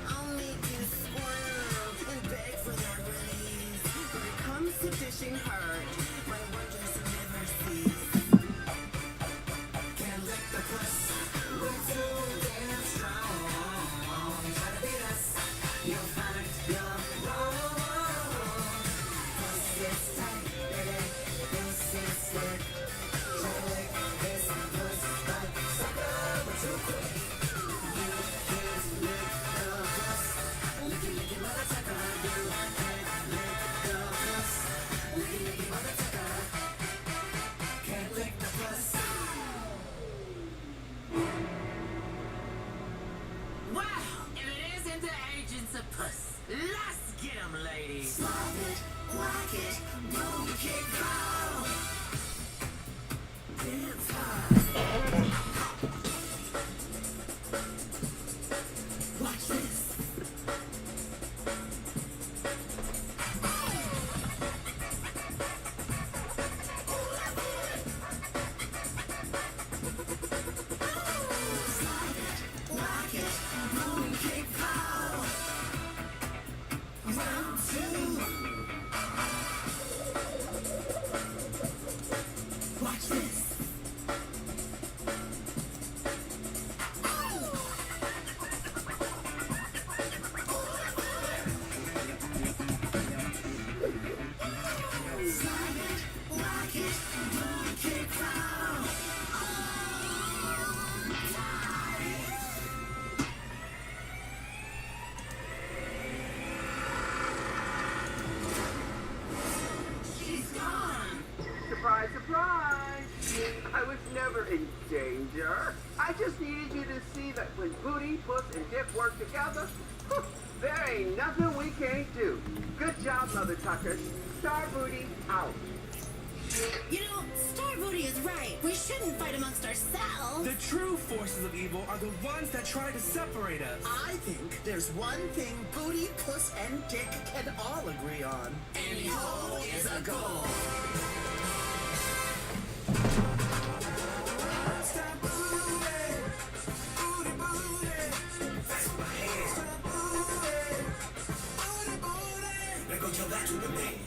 I'll make you squirm and beg for their release. When it comes to dishing hurt, my wonders never cease. Can't lick the plus. We're too damn strong. Try to beat us, you'll find you're wrong. Plus it's tight, baby. This is slick. Try to lick this plus like sucker, but too quick. You can't lick the plus. Licky, licky, mother tucker. You can't lick the plus. Licky, licky, mother tucker. Can't lick the plus. Wow, if it isn't the agents of puss, let's get 'em, ladies. Slide it, whack it, boom, kick, pow. Dance hard. Watch this. Slide it, whack it, boom, kick, pow. Round two. Watch this. Slide it, whack it, boom, kick, pow. She's gone. Surprise, surprise! I was never in danger. I just needed you to see that when Booty, Puss, and Dip work together, there ain't nothing we can't do. Good job, Mother Tuckers. Starrbooty out. You know, Starrbooty is right. We shouldn't fight amongst ourselves. The true forces of evil are the ones that try to separate us. I think there's one thing Booty, Puss, and Dick can all agree on. Any hole is a goal. Now go tell that to the man.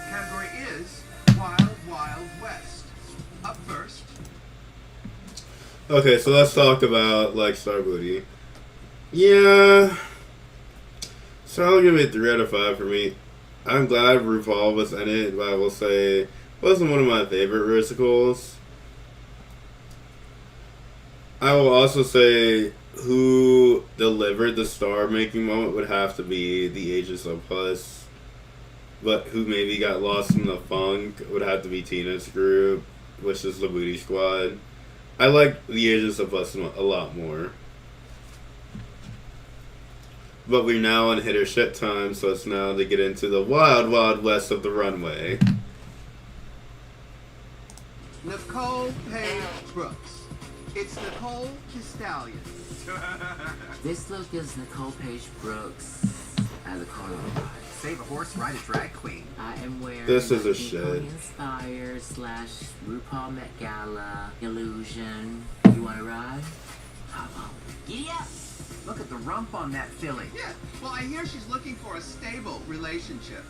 Category is Wild Wild West. Up first, Okay, so let's talk about like Starrbooty. Yeah, so I'll give it 3 out of 5 for me. I'm glad RuPaul was in it, but I will say it wasn't one of my favorite Rusicals. I will also say who delivered the star making moment would have to be the Agents of Puss, but who maybe got lost in the funk would have to be Tina's group, which is the Booty Squad. I like the Agents of Puss a lot more. But we're now on hit or shit time, so it's now to get into the wild, wild west of the runway. Nicole Page Brooks. It's Nicole Castallion. This look is Nicole Page Brooks as a carnival ride. Save a horse, ride a drag queen. I am wearing This is my a Pink shit. Pony Inspired / RuPaul Met Gala illusion. You want to ride? Hop on. Giddy up! Look at the rump on that filly. yeah. Well, I hear she's looking for a stable relationship.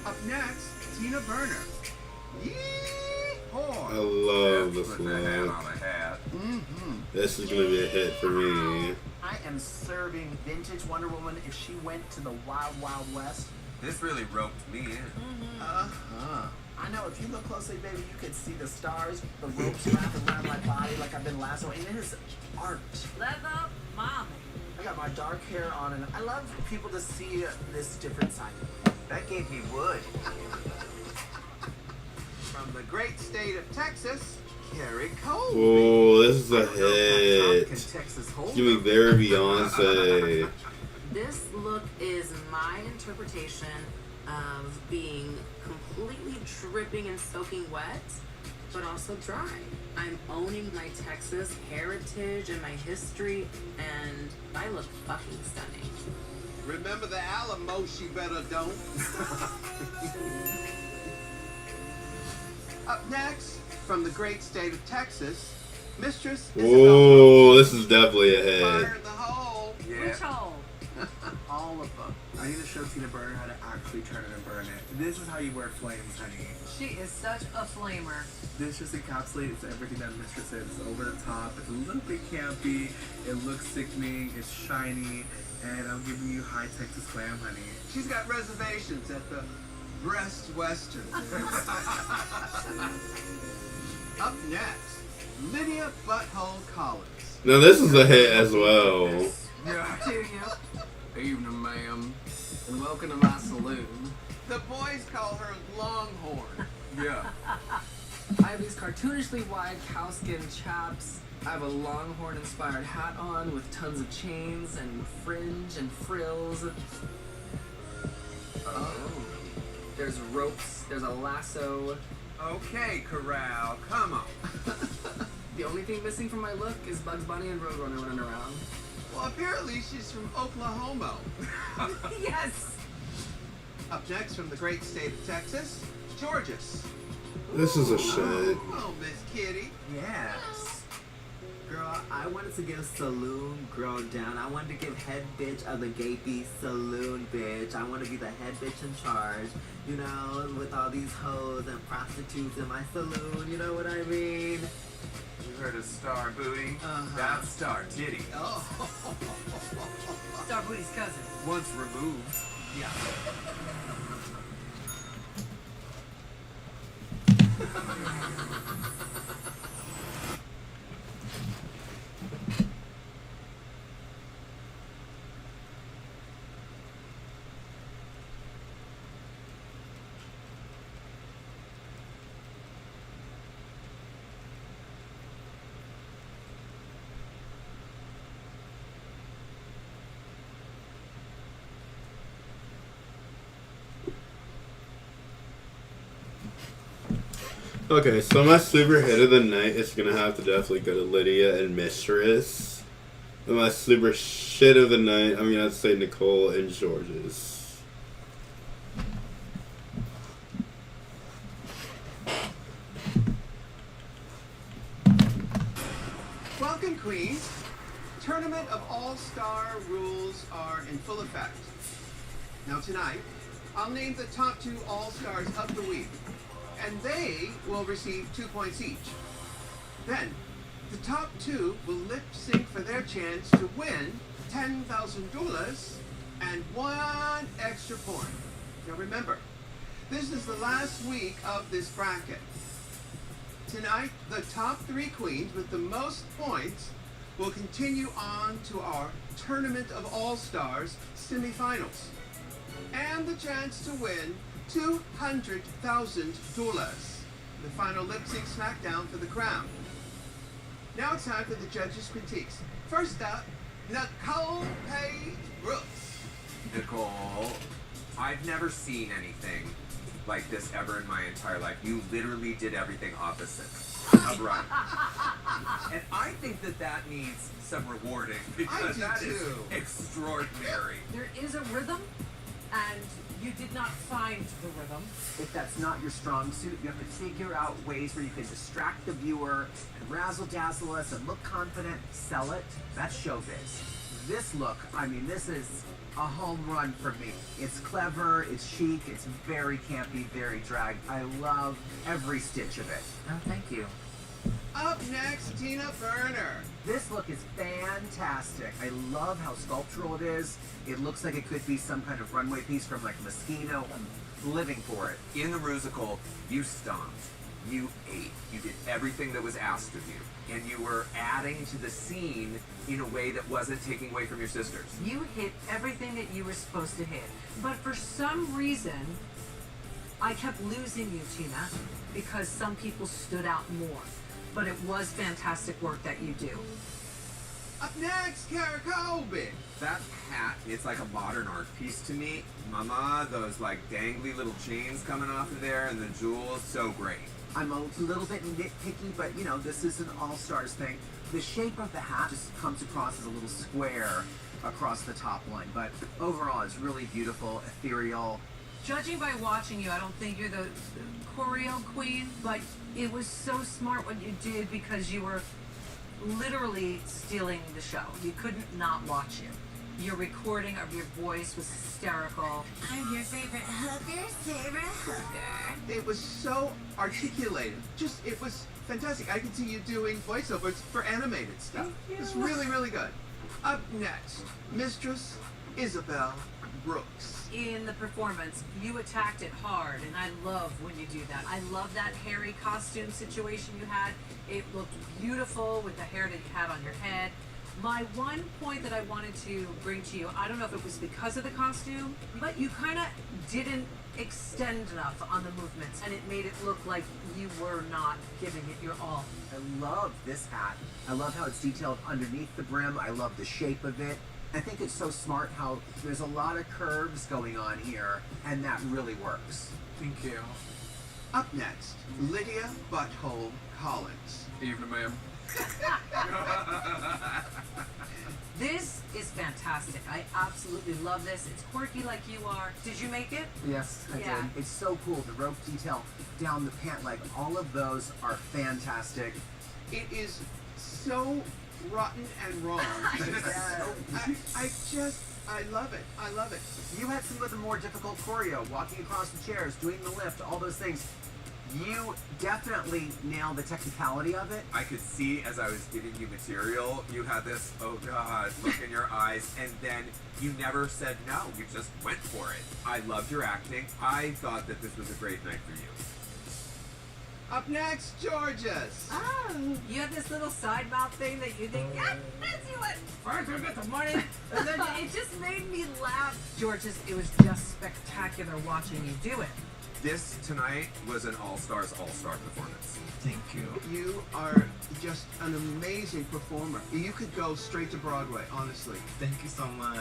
Up next, Tina Burner. I love this look. Mm-hmm. This is gonna be a hit for me. I am serving vintage Wonder Woman if she went to the Wild Wild West. This really roped me in. Uh-huh. I know, if you look closely, baby, you could see the stars, the ropes wrapping around my body like I've been lassoed. And it is art. Leather, mommy. I got my dark hair on, and I love people to see this different side. That gave me wood. From the great state of Texas, Keri Oki. Oh, this is a hit. Give me their Beyonce. This look is my interpretation of being completely dripping and soaking wet, but also dry. I'm owning my Texas heritage and my history, and I look fucking stunning. Remember the Alamo, she better don't. Up next, from the great state of Texas, Mistress Oh, this is definitely a hit. Fire in the hole. Which hole? All of them. I need to show Tina Burner how to actually turn it and burn it. This is how you wear flames, honey. She is such a flamer. This just encapsulates everything that Mistress is. It's over the top, it's a little bit campy, it looks sickening, it's shiny, and I'm giving you high Texas glam, honey. She's got reservations at the Breast Western. Up next, Lydia Butthole Collins. Now this is a hit as well. Yeah. Evening, ma'am, and welcome to my saloon. The boys call her Longhorn. Yeah. I have these cartoonishly wide cowskin chaps. I have a Longhorn-inspired hat on with tons of chains and fringe and frills. Oh. There's ropes. There's a lasso. Okay, Corral, come on. The only thing missing from my look is Bugs Bunny and Roadrunner running around. Well, apparently she's from Oklahoma. Yes! Up next, from the great state of Texas, Georges. This is a shit. Oh, Miss Kitty. Yes. Girl, I wanted to give Saloon Girl down. I wanted to give head bitch of the gapey saloon bitch. I want to be the head bitch in charge. You know, with all these hoes and prostitutes in my saloon. You know what I mean? You heard of Starrbooty? That's Star Diddy. Oh. Starbooty's cousin. Once removed. Yeah. Okay, so my super hit of the night is gonna have to definitely go to Lydia and Mistress. And my super shit of the night, I'm gonna have to say Nicole and Georges. Welcome, Queens. Tournament of All-Star rules are in full effect. Now tonight, I'll name the top 2 All-Stars of the week, and they will receive 2 points each. Then, the top 2 will lip sync for their chance to win $10,000 and 1 extra point. Now remember, this is the last week of this bracket. Tonight, the top 3 queens with the most points will continue on to our Tournament of All-Stars semifinals, and the chance to win $200,000. The final lip sync smackdown for the crown. Now it's time for the judges' critiques. First up, Nicole Paige Brooks. Nicole, I've never seen anything like this ever in my entire life. You literally did everything opposite of right. And I think that that needs some rewarding because that is extraordinary. There is a rhythm, and you did not find the rhythm. If that's not your strong suit, you have to figure out ways where you can distract the viewer and razzle-dazzle us and look confident, sell it. That's showbiz. This look, I mean, this is a home run for me. It's clever, it's chic, it's very campy, very drag. I love every stitch of it. Oh, thank you. Up next, Tina Burner. This look is fantastic. I love how sculptural it is. It looks like it could be some kind of runway piece from like Moschino. I'm living for it. In the Rusical, you stomped, you ate, you did everything that was asked of you, and you were adding to the scene in a way that wasn't taking away from your sisters. You hit everything that you were supposed to hit. But for some reason, I kept losing you, Tina, because some people stood out more. But it was fantastic work that you do. Up next, Keri Oki. That hat, it's like a modern art piece to me. Mama, those like dangly little chains coming off of there and the jewels, so great. I'm a little bit nitpicky, but you know, this is an all-stars thing. The shape of the hat just comes across as a little square across the top line, but overall it's really beautiful, ethereal. Judging by watching you, I don't think you're the choreo queen, but it was so smart what you did because you were literally stealing the show. You couldn't not watch it. Your recording of your voice was hysterical. I'm your favorite hooker, Sarah Hooker. It was so articulated. It was fantastic. I could see you doing voiceovers for animated stuff. It's really, really good. Up next, Mistress Isabel Brooks. In the performance, you attacked it hard, and I love when you do that. I love that hairy costume situation you had. It looked beautiful with the hair that you had on your head. My one point that I wanted to bring to you, I don't know if it was because of the costume, but you kind of didn't extend enough on the movements, and it made it look like you were not giving it your all. I love this hat. I love how it's detailed underneath the brim. I love the shape of it. I think it's so smart how there's a lot of curves going on here, and that really works. Thank you. Up next, Lydia Butthole Collins. Evening, ma'am. This is fantastic. I absolutely love this. It's quirky like you are. Did you make it? Yes, I Yeah. did. It's so cool. The rope detail down the pant, like all of those are fantastic. It is so rotten and wrong. I love it. I love it. You had some of the more difficult choreo, walking across the chairs, doing the lift, all those things. You definitely nailed the technicality of it. I could see as I was giving you material, you had this, oh God, look in your eyes, and then you never said no. You just went for it. I loved your acting. I thought that this was a great night for you. Up next, Georges. Oh, you have this little side mouth thing that you think, yeah, that's you what? First we get the money. And then it just made me laugh. Georges, it was just spectacular watching you do it. This tonight was an all-stars, all-star performance. Thank you. You are just an amazing performer. You could go straight to Broadway, honestly. Thank you so much.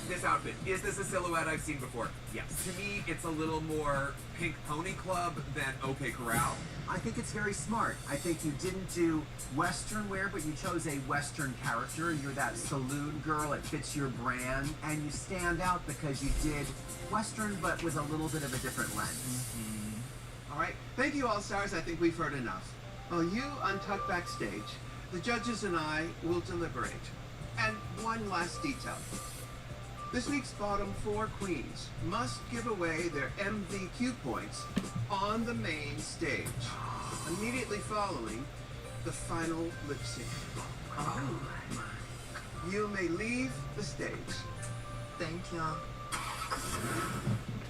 This outfit, is this a silhouette I've seen before? Yes. To me, it's a little more Pink Pony Club than OK Corral. I think it's very smart. I think you didn't do Western wear, but you chose a Western character. You're that saloon girl. It fits your brand. And you stand out because you did Western, but with a little bit of a different lens. All right. Thank you, All-Stars. I think we've heard enough. While you untuck backstage, the judges and I will deliberate. And one last detail. This week's bottom 4 queens must give away their MVQ points on the main stage, immediately following the final lip sync. You may leave the stage. Thank you.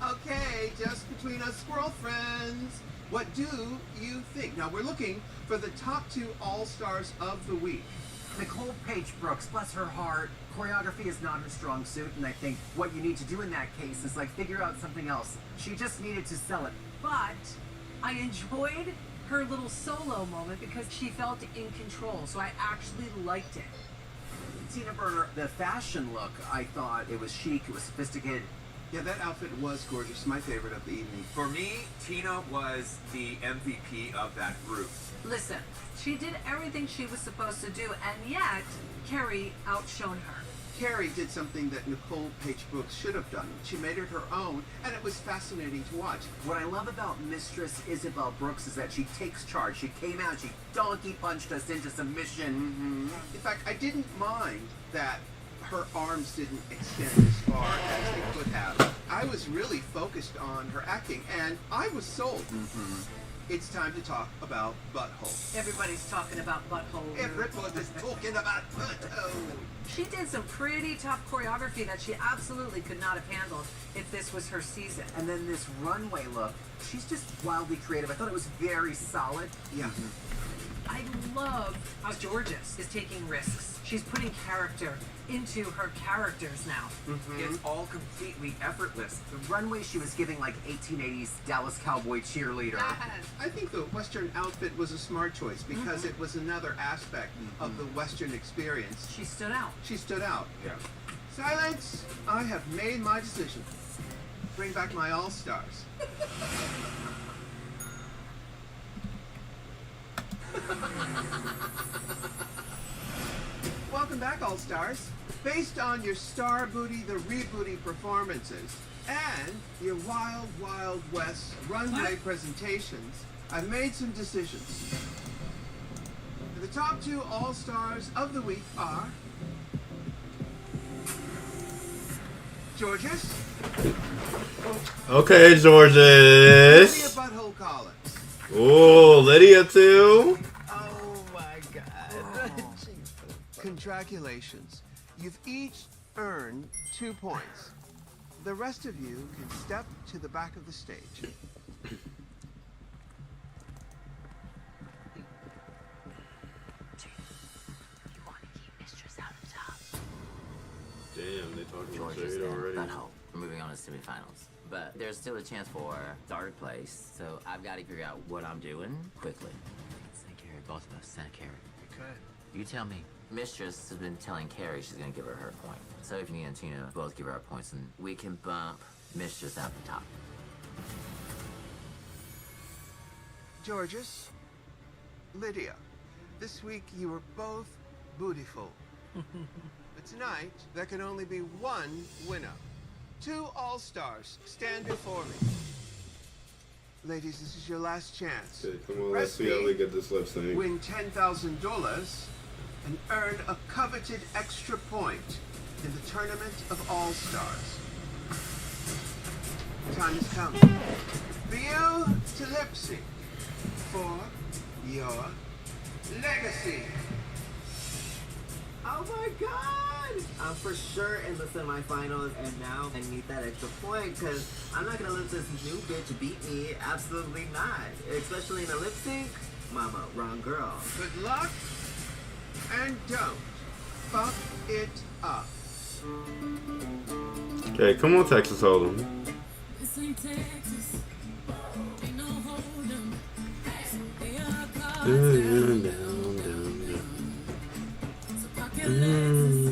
Okay, just between us squirrel friends, what do you think? Now we're looking for the top 2 all-stars of the week. Nicole Paige Brooks, bless her heart, choreography is not her strong suit, and I think what you need to do in that case is like figure out something else. She just needed to sell it. But I enjoyed her little solo moment because she felt in control, so I actually liked it. Tina Burner, the fashion look, I thought it was chic, it was sophisticated. Yeah, that outfit was gorgeous. My favorite of the evening. For me, Tina was the MVP of that group. Listen, she did everything she was supposed to do, and yet Keri outshone her. Keri did something that Nicole Paige Brooks should have done. She made it her own, and it was fascinating to watch. What I love about Mistress Isabel Brooks is that she takes charge. She came out, she donkey punched us into submission. In fact, I didn't mind that her arms didn't extend as far as they could have. I was really focused on her acting, and I was sold. it's time to talk about butthole. Everybody's talking about butthole. Everybody's talking about butthole. She did some pretty tough choreography that she absolutely could not have handled if this was her season. And then this runway look, she's just wildly creative. I thought it was very solid. Yeah. I love how Georges is taking risks. She's putting character into her characters now. It's all completely effortless. The runway she was giving like 1880s Dallas Cowboy cheerleader. I think the Western outfit was a smart choice because it was another aspect of the Western experience. She stood out. She stood out. Yeah. Silence! I have made my decision. Bring back my all-stars. Welcome back, all-stars. Based on your Starrbooty the Rebooty performances and your Wild Wild West runway presentations, I've made some decisions. The top 2 all-stars of the week are Georges. Okay, Lydia Georges. Butthole Collins. Oh, Lydia too. Oh my God. Congratulations. You've each earned 2 points. The rest of you can step to the back of the stage. Damn, they talking George shade is there. already. Butthole. We're moving on to semifinals. But there's still a chance for third place, so I've got to figure out what I'm doing quickly. Send Keri, both of us. Send Keri. Okay. You tell me. Mistress has been telling Keri she's going to give her her point. So if me and Tina both give her our points, and we can bump Mistress out the top. Georges, Lydia, this week you were both bootyful. But tonight, there can only be one winner. 2 all-stars stand before me. Ladies, this is your last chance. Okay, come on, let's see how we get this lip sync. Win $10,000 and earn a coveted extra point in the Tournament of All-Stars. Time has come for you to lip sync for your legacy. Oh my God! I'm for sure in the semifinals, and now I need that extra point because I'm not gonna let this new bitch beat me. Absolutely not. Especially in a lip sync. Mama, wrong girl. Good luck, and don't fuck it up. Okay, come on, Texas Hold'em. This ain't Texas. Ain't no hold'em. They are cards down, down. So pocket Lexus.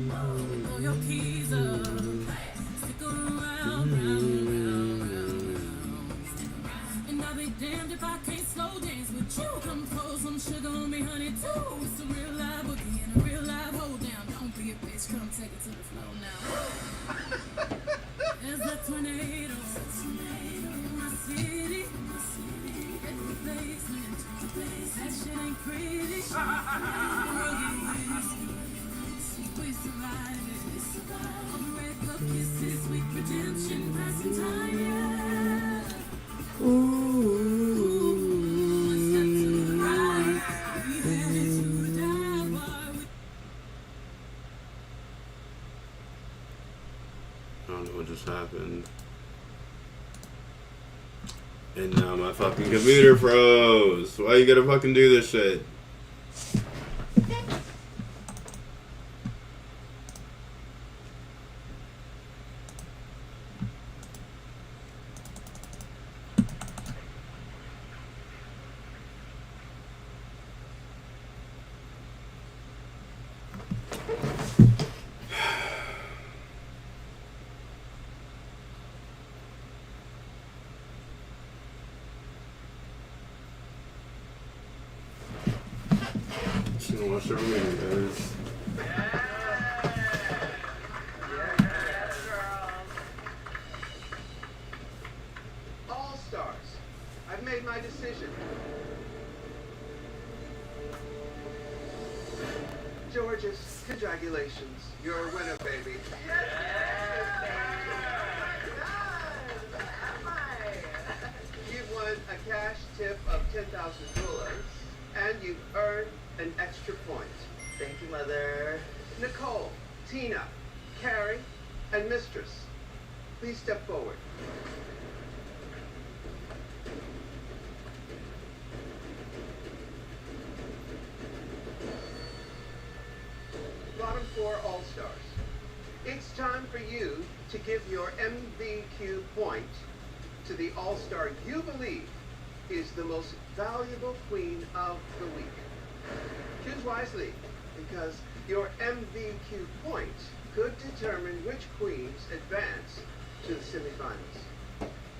Throw your keys up. Stick around, and I'll be damned if I can't slow dance with you. Come pour some sugar on me, honey, too. It's a real live boogie and a real live hold down. Don't be a bitch, come take it to the floor now. There's a tornado in my city. At the basement, that shit ain't pretty. We survive it. All the red cup kisses, sweet redemption, passing time, yeah. One step to the right, we headed to the dive bar. I don't know what just happened. And now my fucking computer froze. Why you gotta fucking do this shit? Just gonna watch the remaining, guys. All stars, I've made my decision. Georges, congratulations. You're a winner, baby. You've won a cash tip of And you've earned an extra point. Thank you, Mother. Nicole, Tina, Keri, and Mistress, please step forward. Bottom 4 All-Stars. It's time for you to give your MVQ point to the All-Star you believe is the most valuable queen of the week. Choose wisely, because your MVQ point could determine which queens advance to the semifinals.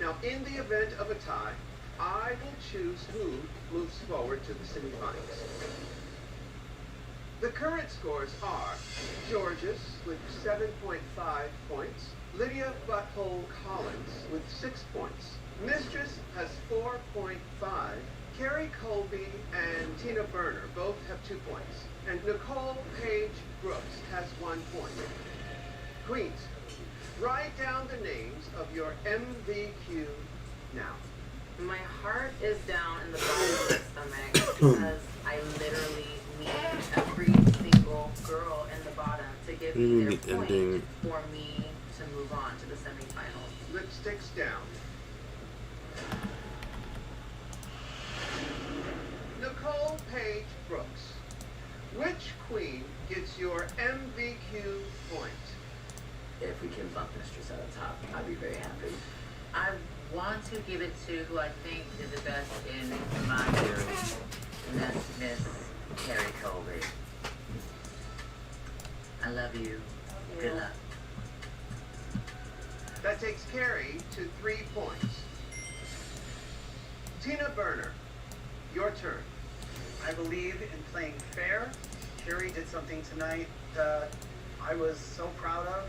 Now, in the event of a tie, I will choose who moves forward to the semifinals. The current scores are Georges with 7.5 points, Lydia Butthole Collins with 6 points, Mistress has 4.5, Keri Colby and Tina Burner both have 2 points, and Nicole Paige Brooks has 1 point. Queens, write down the names of your MVQ now. My heart is down in the bottom of my stomach because I literally need every single girl in the bottom to give me their point for me to move on to the semifinals. Lipsticks down. Nicole Paige Brooks, which queen gets your MVQ point? If we can bump Mistress at the top, I'd be very happy. I want to give it to who I think is the best in my group, and that's Miss Keri Colby. I love you. Good luck. That takes Keri to 3 points. Tina Burner, your turn. I believe in playing fair. Keri did something tonight that I was so proud of,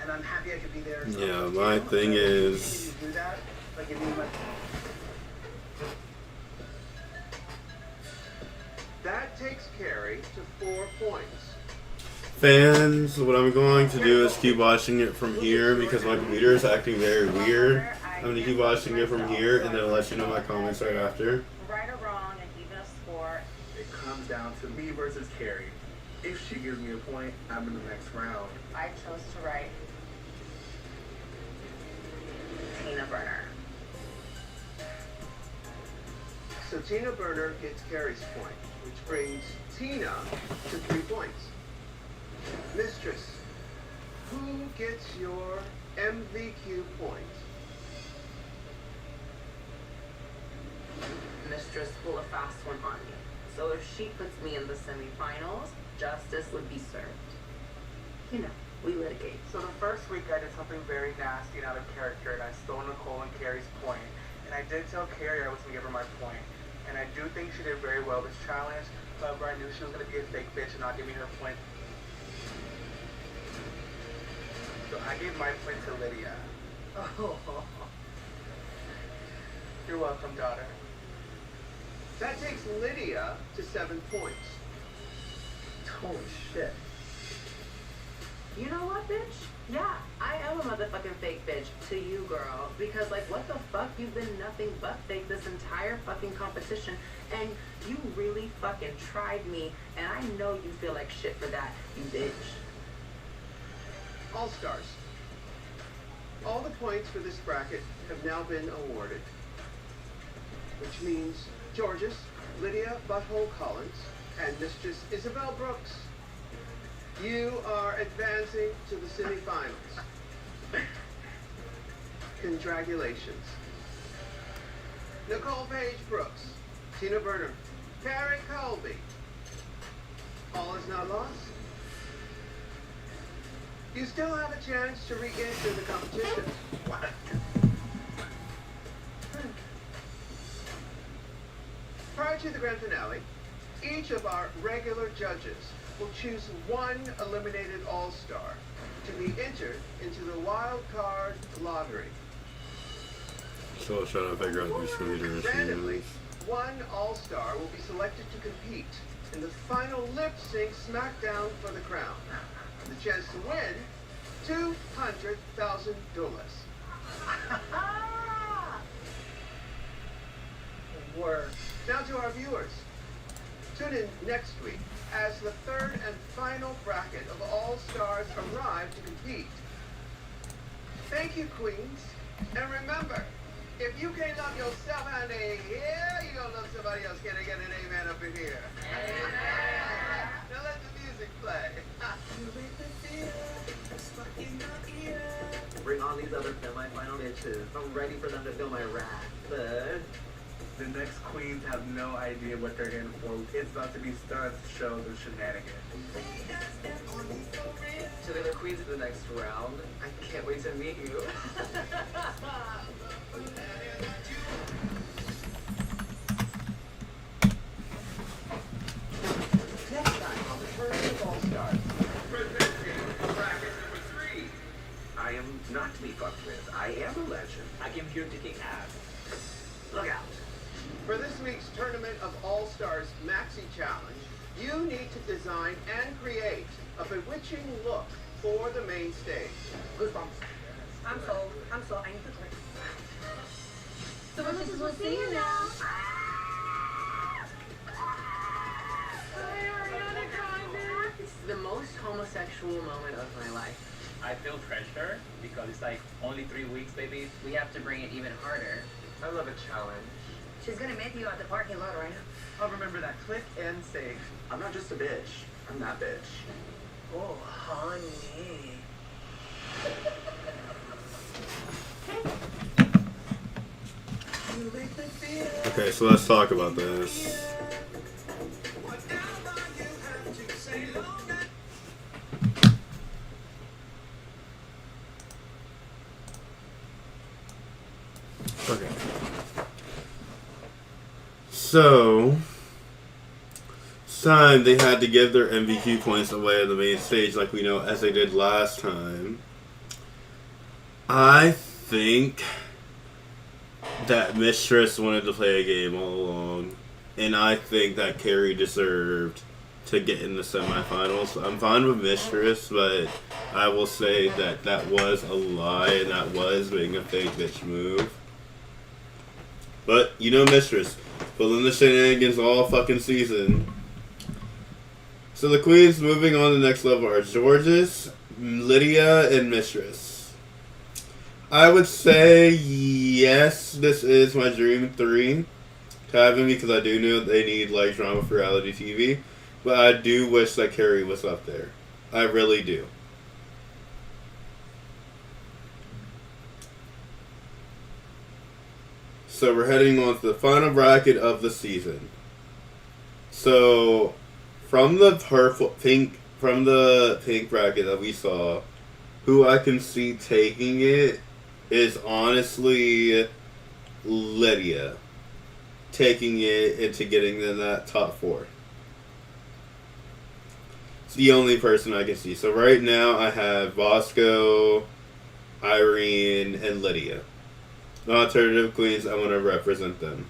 and I'm happy I could be there. Yeah, my thing is... Do that, but give me my... That takes Keri to 4 points. Fans, what I'm going to do is keep watching it from here because my computer is acting very weird. I'm going to keep watching it from here and then I'll let you know my comments right after. Right or wrong, and even a score. It comes down to me versus Keri. If she gives me a point, I'm in the next round. I chose to write Tina Burner. So Tina Burner gets Keri's point, which brings Tina to 3 points. Mistress, who gets your MVQ point? Mistress pulled a fast one on me. So if she puts me in the semifinals, justice would be served. You know, we litigate. So the first week I did something very nasty and out of character, and I stole Nicole and Keri's point. And I did tell Keri I was going to give her my point. And I do think she did very well this challenge. However, I knew she was going to be a fake bitch and not give me her point. So I gave my point to Lydia. Oh. You're welcome, daughter. That takes Lydia to 7 points. Holy shit. You know what, bitch? Yeah, I am a motherfucking fake bitch to you, girl. Because, like, what the fuck? You've been nothing but fake this entire fucking competition. And you really fucking tried me. And I know you feel like shit for that, you bitch. All-Stars. All the points for this bracket have now been awarded. Which means Georges, Lydia Butthole Collins, and Mistress Isabel Brooks, you are advancing to the semifinals. Congratulations. Nicole Paige Brooks, Tina Burner, Keri Colby. All is not lost. You still have a chance to re-enter the competition. What? Prior to the grand finale, each of our regular judges will choose one eliminated all-star to be entered into the wild card lottery. So I'll try to figure out who's going to do this. Randomly, one all-star will be selected to compete in the final lip-sync smackdown for the crown. The chance to win $200,000. Word. Now to our viewers. Tune in next week as the third and final bracket of All Stars arrive to compete. Thank you, queens. And remember, if you can't love yourself and you gonna love somebody else. Can I get an amen up in here? Amen. Now let the music play. Bring on these other semi-final bitches. I'm ready for them to feel my wrath. The next queens have no idea what they're in for. It's about to be stunts, shows, and shenanigans. To the queens of the next round, I can't wait to meet you. Next time on the Tournament of All Stars. Presenting bracket number 3. I am not to be fucked with. I am a legend. I came here to kick ass. Look out. For this week's Tournament of All Stars Maxi Challenge, you need to design and create a bewitching look for the main stage. Goosebumps. I'm sold. I need to click. So we'll see you now. It's the most homosexual moment of my life. I feel pressure because it's like only 3 weeks, baby. We have to bring it even harder. I love a challenge. She's gonna meet you at the parking lot right now. I'll remember that. Click and save. I'm not just a bitch. I'm that bitch. Oh, honey. Okay, so let's talk about this. Okay. So, this time they had to give their MVQ points away on the main stage like we know as they did last time. I think that Mistress wanted to play a game all along, and I think that Keri deserved to get in the semifinals. I'm fine with Mistress, but I will say that that was a lie and that was being a fake bitch move. But, you know Mistress, pulling the shenanigans all fucking season. So the queens moving on to the next level are Georges, Lydia, and Mistress. I would say, yes, this is my dream 3 to have him because I do know they need like drama for reality TV. But I do wish that Keri was up there. I really do. So we're heading on to the final bracket of the season. So from the pink bracket that we saw, who I can see taking it is honestly Lydia. Taking it into getting in that top 4. It's the only person I can see. So right now I have Bosco, Irene, and Lydia. The alternative queens, I want to represent them.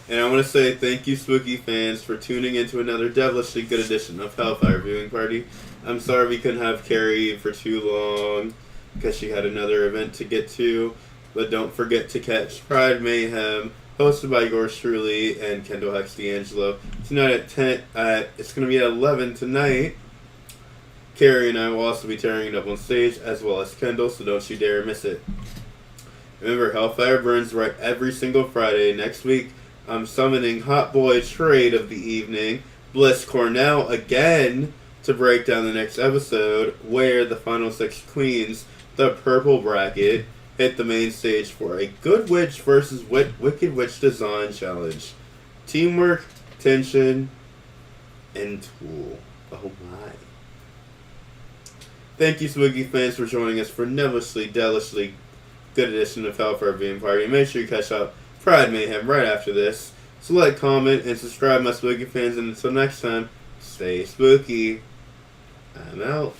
And I want to say thank you, Spooky fans, for tuning into another devilishly good edition of Hellfire Viewing Party. I'm sorry we couldn't have Keri for too long because she had another event to get to. But don't forget to catch Pride Mayhem, hosted by yours truly and Kendall Hex D'Angelo. Tonight at 10, it's going to be at 11 tonight. Keri and I will also be tearing it up on stage, as well as Kendall, so don't you dare miss it. Remember, Hellfire burns right every single Friday. Next week, I'm summoning Hot Boy Trade of the evening, Bliss Cornell again, to break down the next episode, where the final 6 queens, the purple bracket, hit the main stage for a Good Witch versus Wicked Witch Design Challenge. Teamwork, tension, and tool. Oh my. Thank you, Spooky fans, for joining us for devilishly good edition of Hellfire Viewing Party. And make sure you catch up Pride Mayhem right after this. So like, comment, and subscribe, my Spooky fans. And until next time, stay spooky. I'm out.